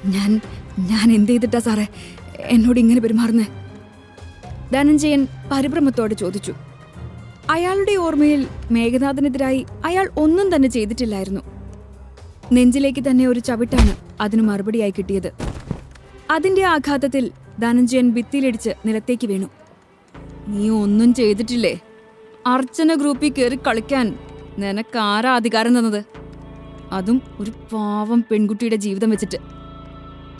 ഞാൻ ഞാൻ എന്ത് ചെയ്തിട്ടാ സാറേ എന്നോട് ഇങ്ങനെ പെരുമാറുന്നേ? ധനഞ്ജയൻ പരിഭ്രമത്തോടെ ചോദിച്ചു. അയാളുടെ ഓർമ്മയിൽ മേഘനാഥനെതിരായി അയാൾ ഒന്നും തന്നെ ചെയ്തിട്ടില്ലായിരുന്നു. നെഞ്ചിലേക്ക് തന്നെ ഒരു ചവിട്ടാണ് അതിനു മറുപടിയായി കിട്ടിയത്. അതിന്റെ ആഘാതത്തിൽ ധനഞ്ജയൻ ഭിത്തിയിലിടിച്ച് നിലത്തേക്ക് വീണു. നീ ഒന്നും ചെയ്തിട്ടില്ലേ? അർച്ചന ഗ്രൂപ്പിൽ കയറി കളിക്കാൻ നിനക്കാരാ അധികാരം തന്നത്? അതും ഒരു പാവം പെൺകുട്ടിയുടെ ജീവിതം വെച്ചിട്ട്.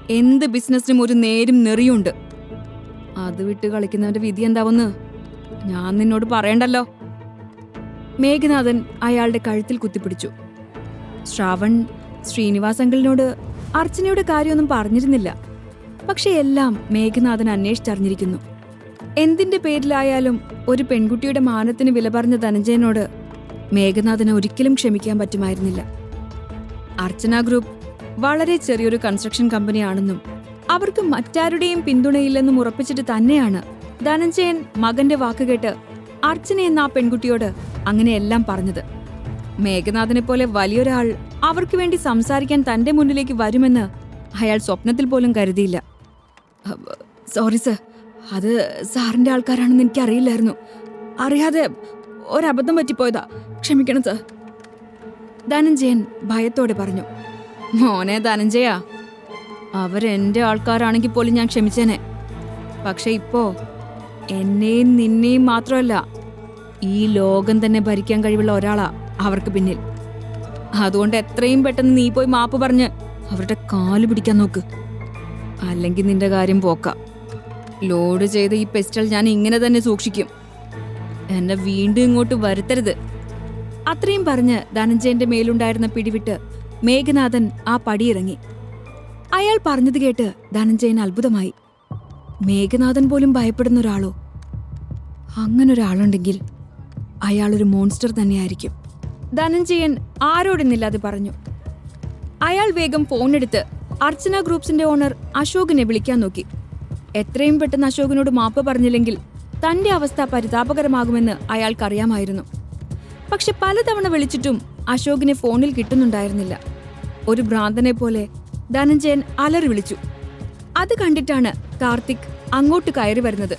എന്ത് ബിസിനസ്സിനും ഒരു നേരും നെറിയുണ്ട്. അത് വിട്ട് കളിക്കുന്നവന്റെ വിധി എന്താവെന്ന് ഞാൻ നിന്നോട് പറയണ്ടല്ലോ. മേഘനാഥൻ അയാളുടെ കഴുത്തിൽ കുത്തിപ്പിടിച്ചു. ശ്രാവൺ ശ്രീനിവാസ് അങ്കിളിനോട് അർച്ചനയുടെ കാര്യമൊന്നും പറഞ്ഞിരുന്നില്ല. പക്ഷെ എല്ലാം മേഘനാഥൻ അന്വേഷിച്ചറിഞ്ഞിരിക്കുന്നു. എന്തിന്റെ പേരിലായാലും ഒരു പെൺകുട്ടിയുടെ മാനത്തിന് വില പറഞ്ഞ ധനഞ്ജയനോട് മേഘനാഥന് ഒരിക്കലും ക്ഷമിക്കാൻ പറ്റുമായിരുന്നില്ല. അർച്ചന ഗ്രൂപ്പ് വളരെ ചെറിയൊരു കൺസ്ട്രക്ഷൻ കമ്പനിയാണെന്നും അവർക്ക് മറ്റാരുടെയും പിന്തുണയില്ലെന്നും ഉറപ്പിച്ചിട്ട് തന്നെയാണ് ധനഞ്ജയൻ മകന്റെ വാക്കുകേട്ട് അർച്ചന എന്ന ആ പെൺകുട്ടിയോട് അങ്ങനെയെല്ലാം പറഞ്ഞത്. മേഘനാഥനെ പോലെ വലിയൊരാൾ അവർക്ക് വേണ്ടി സംസാരിക്കാൻ തന്റെ മുന്നിലേക്ക് വരുമെന്ന് അയാൾ സ്വപ്നത്തിൽ പോലും കരുതിയില്ല. സോറി സർ, അത് സാറിന്റെ ആൾക്കാരാണെന്ന് എനിക്കറിയില്ലായിരുന്നു. അറിയാതെ ഒരബദ്ധം പറ്റിപ്പോയതാ, ക്ഷമിക്കണം സർ. ധനഞ്ജയൻ ഭയത്തോടെ പറഞ്ഞു. മോനെ ധനഞ്ജയ, അവരെന്റെ ആൾക്കാരാണെങ്കിൽ പോലും ഞാൻ ക്ഷമിച്ചേനെ. പക്ഷെ ഇപ്പോ എന്നെയും നിന്നെയും മാത്രമല്ല, ഈ ലോകം തന്നെ ഭരിക്കാൻ കഴിവുള്ള ഒരാളാ അവർക്ക് പിന്നിൽ. അതുകൊണ്ട് എത്രയും പെട്ടെന്ന് നീ പോയി മാപ്പ് പറഞ്ഞ് അവരുടെ കാല് പിടിക്കാൻ നോക്ക്. അല്ലെങ്കിൽ നിന്റെ കാര്യം പോക്ക. ലോഡ് ചെയ്ത ഈ പെസ്റ്റൽ ഞാൻ ഇങ്ങനെ തന്നെ സൂക്ഷിക്കും. എന്നെ വീണ്ടും ഇങ്ങോട്ട് വരുത്തരുത്. അത്രയും പറഞ്ഞ് ധനഞ്ജയന്റെ മേലുണ്ടായിരുന്ന പിടിവിട്ട് മേഘനാഥൻ ആ പടിയിറങ്ങി. അയാൾ പറഞ്ഞത് കേട്ട് ധനഞ്ജയൻ അത്ഭുതമായി. മേഘനാഥൻ പോലും ഭയപ്പെടുന്ന ഒരാളോ? അങ്ങനൊരാളുണ്ടെങ്കിൽ അയാളൊരു മോൺസ്റ്റർ തന്നെയായിരിക്കും. ധനഞ്ജയൻ ആരോടെന്നില്ലാതെ പറഞ്ഞു. അയാൾ വേഗം ഫോണെടുത്ത് അർച്ചന ഗ്രൂപ്പ്സിന്റെ ഓണർ അശോകിനെ വിളിക്കാൻ നോക്കി. എത്രയും പെട്ടെന്ന് അശോകിനോട് മാപ്പ് പറഞ്ഞില്ലെങ്കിൽ തന്റെ അവസ്ഥ പരിതാപകരമാകുമെന്ന് അയാൾക്കറിയാമായിരുന്നു. പക്ഷെ പലതവണ വിളിച്ചിട്ടും അശോകിനെ ഫോണിൽ കിട്ടുന്നുണ്ടായിരുന്നില്ല. ഒരു ഭ്രാന്തനെ പോലെ ധനഞ്ജയൻ അലറി വിളിച്ചു. അത് കണ്ടിട്ടാണ് കാർത്തിക് അങ്ങോട്ട് കയറി വരുന്നത്.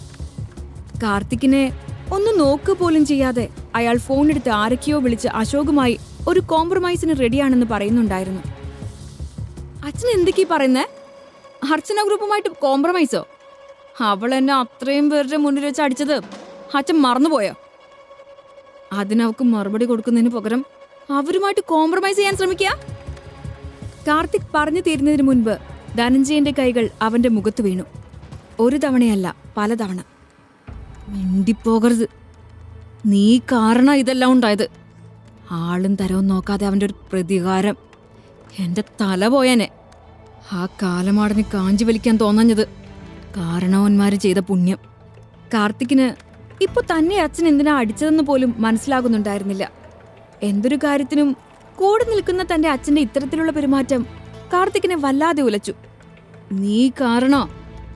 കാർത്തിക്കിനെ ഒന്ന് നോക്ക് പോലും ചെയ്യാതെ അയാൾ ഫോണെടുത്ത് ആരൊക്കെയോ വിളിച്ച് അശോകുമായി ഒരു കോംപ്രമൈസിന് റെഡിയാണെന്ന് പറയുന്നുണ്ടായിരുന്നു. അച്ഛൻ എന്തൊക്കെയാ പറയുന്നേ? അർച്ചന ഗ്രൂപ്പുമായിട്ട് കോംപ്രമൈസോ? അവൾ എന്നെ അത്രയും പേരുടെ മുന്നിൽ വെച്ച് അടിച്ചത് അച്ഛൻ മറന്നുപോയോ? അതിനവക്ക് മറുപടി കൊടുക്കുന്നതിന് പകരം അവരുമായിട്ട് കോംപ്രമൈസ് ചെയ്യാൻ ശ്രമിക്കുക. കാർത്തിക് പറഞ്ഞു തീരുന്നതിന് മുൻപ് ധനഞ്ജയന്റെ കൈകൾ അവന്റെ മുഖത്ത് വീണു. ഒരു തവണയല്ല, പലതവണ. മിണ്ടിപ്പോകരുത്. നീ കാരണം ഇതെല്ലാം ഉണ്ടായത്. ആളും തരവും നോക്കാതെ അവന്റെ ഒരു പ്രതികാരം. എന്റെ തല പോയനെ. ആ കാലമാടന് കാഞ്ചി വലിക്കാൻ തോന്നഞ്ഞത് കാരണവന്മാര് ചെയ്ത പുണ്യം. കാർത്തിക്കിന് ഇപ്പൊ തന്നെ അച്ഛൻ എന്തിനാ അടിച്ചതെന്ന് പോലും മനസ്സിലാകുന്നുണ്ടായിരുന്നില്ല. എന്തൊരു കാര്യത്തിനും കൂടെ നിൽക്കുന്ന തന്റെ അച്ഛന്റെ ഇത്തരത്തിലുള്ള പെരുമാറ്റം കാർത്തിക്കിനെ വല്ലാതെ ഉലച്ചു. നീ കാരണോ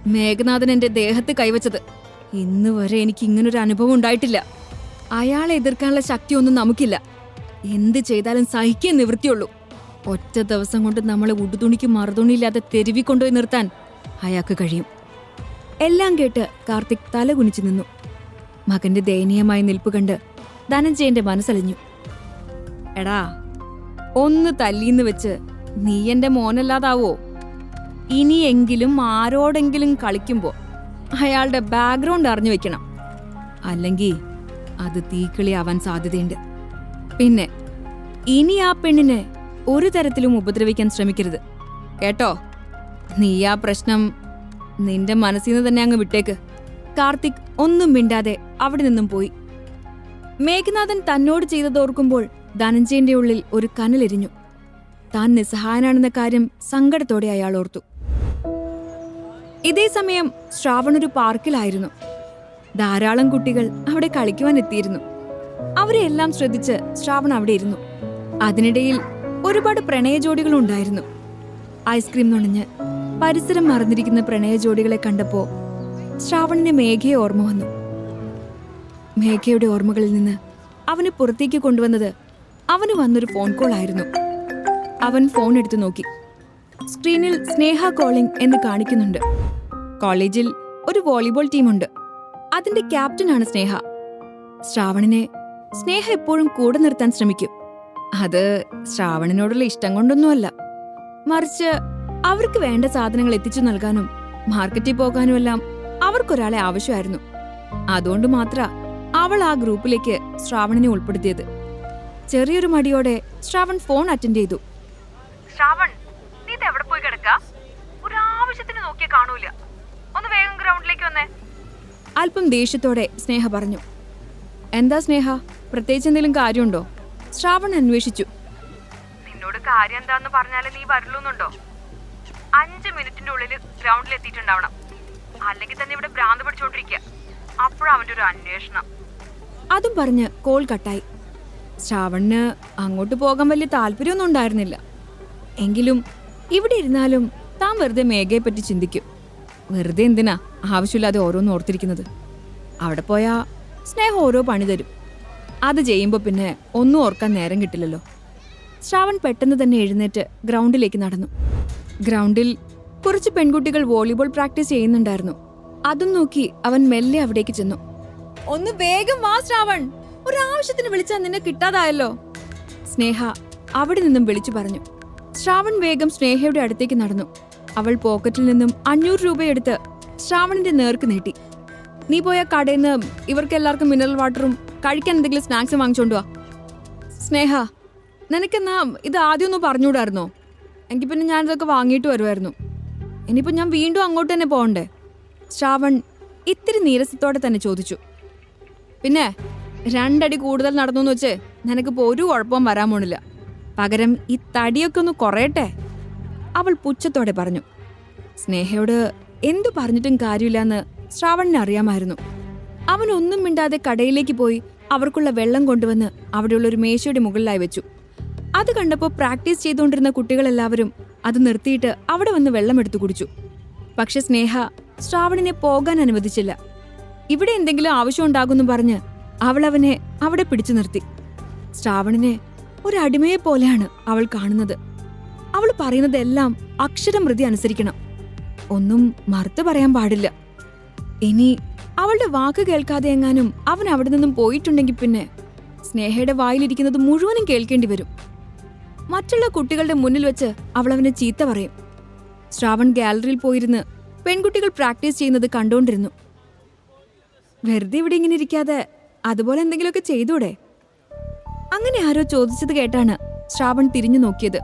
മേഘനാഥൻ എന്റെ ദേഹത്ത് കൈവച്ചത്. ഇന്ന് വരെ എനിക്ക് ഇങ്ങനൊരു അനുഭവം ഉണ്ടായിട്ടില്ല. അയാളെ എതിർക്കാനുള്ള ശക്തിയൊന്നും നമുക്കില്ല. എന്ത് ചെയ്താലും സഹിക്കാൻ നിവൃത്തിയുള്ളൂ. ഒറ്റ ദിവസം കൊണ്ട് നമ്മളെ ഉടുതുണിക്ക് മറുതുണിയില്ലാതെ തെരുവി കൊണ്ടുപോയി നിർത്താൻ അയാൾക്ക് കഴിയും. എല്ലാം കേട്ട് കാർത്തിക് തല കുനിച്ചു നിന്നു. മകന്റെ ദയനീയമായ നിൽപ്പ് കണ്ട് ധനഞ്ജയന്റെ മനസ്സലിഞ്ഞു. എടാ, ഒന്ന് തല്ലീന്ന് വെച്ച് നീ എന്റെ മോനല്ലാതാവോ? ഇനിയെങ്കിലും ആരോടെങ്കിലും കളിക്കുമ്പോ അയാളുടെ ബാക്ക്ഗ്രൗണ്ട് അറിഞ്ഞു വെക്കണം. അല്ലെങ്കിൽ അത് തീക്കിളി ആവാൻ സാധ്യതയുണ്ട്. പിന്നെ ഇനി ആ പെണ്ണിനെ ഒരു തരത്തിലും ഉപദ്രവിക്കാൻ ശ്രമിക്കരുത് കേട്ടോ. നീ ആ പ്രശ്നം നിന്റെ മനസ്സിൽ നിന്ന് തന്നെ അങ്ങ് വിട്ടേക്ക്. കാർത്തിക് ഒന്നും മിണ്ടാതെ അവിടെ നിന്നും പോയി. മേഘനാഥൻ തന്നോട് ചെയ്തതോർക്കുമ്പോൾ ധനഞ്ജയന്റെ ഉള്ളിൽ ഒരു കനലെരിഞ്ഞു. താൻ നിസ്സഹായനാണെന്ന കാര്യം സങ്കടത്തോടെ അയാൾ ഓർത്തു. ഇതേ സമയം ശ്രാവൺ ഒരു പാർക്കിലായിരുന്നു. ധാരാളം കുട്ടികൾ അവിടെ കളിക്കുവാൻ എത്തിയിരുന്നു. അവരെല്ലാം ശ്രദ്ധിച്ച് ശ്രാവൺ അവിടെ ഇരുന്നു. അതിനിടയിൽ ഒരുപാട് പ്രണയ ജോഡികളും ഉണ്ടായിരുന്നു. ഐസ്ക്രീം നുണഞ്ഞ് പരിസരം മറന്നിരിക്കുന്ന പ്രണയ ജോഡികളെ കണ്ടപ്പോ ശ്രാവണിന് മേഘയെ ഓർമ്മ വന്നു. മേഘയുടെ ഓർമ്മകളിൽ നിന്ന് അവന് പുറത്തേക്ക് കൊണ്ടുവന്നത് അവന് വന്നൊരു ഫോൺ കോൾ ആയിരുന്നു. അവൻ ഫോൺ എടുത്തു നോക്കി. സ്ക്രീനിൽ സ്നേഹ കോളിംഗ് എന്ന് കാണിക്കുന്നുണ്ട്. കോളേജിൽ ഒരു വോളിബോൾ ടീമുണ്ട്. അതിന്റെ ക്യാപ്റ്റനാണ് സ്നേഹ. ശ്രാവണിനെ സ്നേഹ എപ്പോഴും കൂടെ നിർത്താൻ ശ്രമിക്കും. അത് ശ്രാവണിനോടുള്ള ഇഷ്ടം കൊണ്ടൊന്നുമല്ല, മറിച്ച് അവർക്ക് വേണ്ട സാധനങ്ങൾ എത്തിച്ചു നൽകാനും മാർക്കറ്റിൽ പോകാനുമെല്ലാം അവർക്കൊരാളെ ആവശ്യമായിരുന്നു. അതുകൊണ്ട് മാത്ര അവൾ ആ ഗ്രൂപ്പിലേക്ക് ശ്രാവണിനെ ഉൾപ്പെടുത്തിയത്. ചെറിയൊരു മടിയോടെ ശ്രാവൺ ഫോൺ അറ്റൻഡ് ചെയ്തു. ശ്രാവൺ, നീ എവിടെ പോയി കിടക്ക? ഒരു ആവശ്യത്തിന് നോക്കിയാ കാണൂല. ഒന്ന് വേഗം ഗ്രൗണ്ടിലേക്ക് വന്നേ. അല്പം ദേഷ്യത്തോടെ സ്നേഹ പറഞ്ഞു. എന്താ സ്നേഹ, പ്രത്യേകിച്ച് എന്തെങ്കിലും കാര്യമുണ്ടോ? ശ്രാവൺ അന്വേഷിച്ചു. നിന്നോട് കാര്യം എന്താന്ന് പറഞ്ഞാലേ നീ വരുള്ളൂന്നുണ്ടോ? 5 മിനിറ്റിന്റെ ഉള്ളിൽ ഗ്രൗണ്ടിൽ എത്തിയിട്ടുണ്ടാവണം. അല്ലെങ്കിൽ തന്നെ ഇവിടെ ഭ്രാന്ത് പിടിച്ചോണ്ടിരിക്കുക. അപ്പോഴാ അവന്റെ ഒരു അന്വേഷണം. അതും പറഞ്ഞ് കോൾ കട്ടായി. ശ്രാവണിന് അങ്ങോട്ട് പോകാൻ വലിയ താല്പര്യമൊന്നും ഉണ്ടായിരുന്നില്ല. എങ്കിലും ഇവിടെ ഇരുന്നാലും താൻ വെറുതെ മേഘയെ പറ്റി ചിന്തിക്കും. വെറുതെ എന്തിനാ ആവശ്യമില്ലാതെ ഓരോന്നും ഓർത്തിരിക്കുന്നത്? അവിടെ പോയാ സ്നേഹം ഓരോ പണി തരും. അത് ചെയ്യുമ്പോൾ പിന്നെ ഒന്നും ഓർക്കാൻ നേരം കിട്ടില്ലല്ലോ. ശ്രാവൺ പെട്ടെന്ന് തന്നെ എഴുന്നേറ്റ് ഗ്രൗണ്ടിലേക്ക് നടന്നു. ഗ്രൗണ്ടിൽ കുറച്ച് പെൺകുട്ടികൾ വോളിബോൾ പ്രാക്ടീസ് ചെയ്യുന്നുണ്ടായിരുന്നു. അതും നോക്കി അവൻ മെല്ലെ അവിടേക്ക് ചെന്നു. ഒന്ന് വേഗം വാ ശ്രാവൺ, ഒരാവശ്യത്തിന് വിളിച്ചാൽ നിന്നെ കിട്ടാതായല്ലോ. സ്നേഹ അവിടെ നിന്നും വിളിച്ചു പറഞ്ഞു. ശ്രാവൺ വേഗം സ്നേഹയുടെ അടുത്തേക്ക് നടന്നു. അവൾ പോക്കറ്റിൽ നിന്നും 500 രൂപയെടുത്ത് ശ്രാവണിന്റെ നേർക്ക് നീട്ടി. നീ പോയ കടയിൽ നിന്ന് ഇവർക്കെല്ലാവർക്കും മിനറൽ വാട്ടറും കഴിക്കാൻ എന്തെങ്കിലും സ്നാക്സും വാങ്ങിച്ചോണ്ടുവാ. സ്നേഹ, നിനക്കെന്നാ ഇത് ആദ്യമൊന്നും പറഞ്ഞുകൂടായിരുന്നോ? എങ്കിൽ പിന്നെ ഞാനിതൊക്കെ വാങ്ങിയിട്ട് വരുമായിരുന്നു. ഇനിയിപ്പോൾ ഞാൻ വീണ്ടും അങ്ങോട്ട് തന്നെ പോകണ്ടേ? ശ്രാവൺ ഇത്തിരി നീരസത്തോടെ തന്നെ ചോദിച്ചു. പിന്നെ 2 അടി കൂടുതൽ നടന്നു എന്ന് വെച്ച് നിനക്കിപ്പോൾ ഒരു കുഴപ്പവും വരാൻ പോണില്ല. പകരം ഈ തടിയൊക്കെ ഒന്ന് കുറയട്ടെ, അവൾ പുച്ഛത്തോടെ പറഞ്ഞു. സ്നേഹയോട് എന്തു പറഞ്ഞിട്ടും കാര്യമില്ലെന്ന് ശ്രാവണിന് അറിയാമായിരുന്നു. അവൻ ഒന്നും മിണ്ടാതെ കടയിലേക്ക് പോയി അവർക്കുള്ള വെള്ളം കൊണ്ടുവന്ന് അവിടെയുള്ള ഒരു മേശയുടെ മുകളിലായി വെച്ചു. അത് കണ്ടപ്പോൾ പ്രാക്ടീസ് ചെയ്തുകൊണ്ടിരുന്ന കുട്ടികളെല്ലാവരും അത് നിർത്തിയിട്ട് അവിടെ വന്ന് വെള്ളമെടുത്തു കുടിച്ചു. പക്ഷെ സ്നേഹ ശ്രാവണിനെ പോകാൻ അനുവദിച്ചില്ല. ഇവിടെ എന്തെങ്കിലും ആവശ്യം ഉണ്ടാകുന്നു പറഞ്ഞ് അവൾ അവനെ അവിടെ പിടിച്ചു നിർത്തി. ശ്രാവണിനെ ഒരടിമയെ പോലെയാണ് അവൾ കാണുന്നത്. അവൾ പറയുന്നതെല്ലാം അക്ഷരം പ്രതി അനുസരിക്കണം, ഒന്നും മറുത്തു പറയാൻ പാടില്ല. ഇനി അവളുടെ വാക്ക് കേൾക്കാതെ എങ്ങാനും അവൻ അവിടെ നിന്നും പോയിട്ടുണ്ടെങ്കിൽ പിന്നെ സ്നേഹയുടെ വായിലിരിക്കുന്നത് മുഴുവനും കേൾക്കേണ്ടി വരും. മറ്റുള്ള കുട്ടികളുടെ മുന്നിൽ വെച്ച് അവൾ അവനെ ചീത്ത പറയും. ശ്രാവൺ ഗാലറിയിൽ പോയിരുന്ന് പെൺകുട്ടികൾ പ്രാക്ടീസ് ചെയ്യുന്നത് കണ്ടുകൊണ്ടിരുന്നു. വെറുതെ ഇവിടെ ഇങ്ങനെ ഇരിക്കാതെ അതുപോലെ എന്തെങ്കിലുമൊക്കെ ചെയ്തൂടെ? അങ്ങനെ ആരോ ചോദിച്ചത് കേട്ടാണ് ശ്രാവൺ തിരിഞ്ഞു നോക്കിയത്.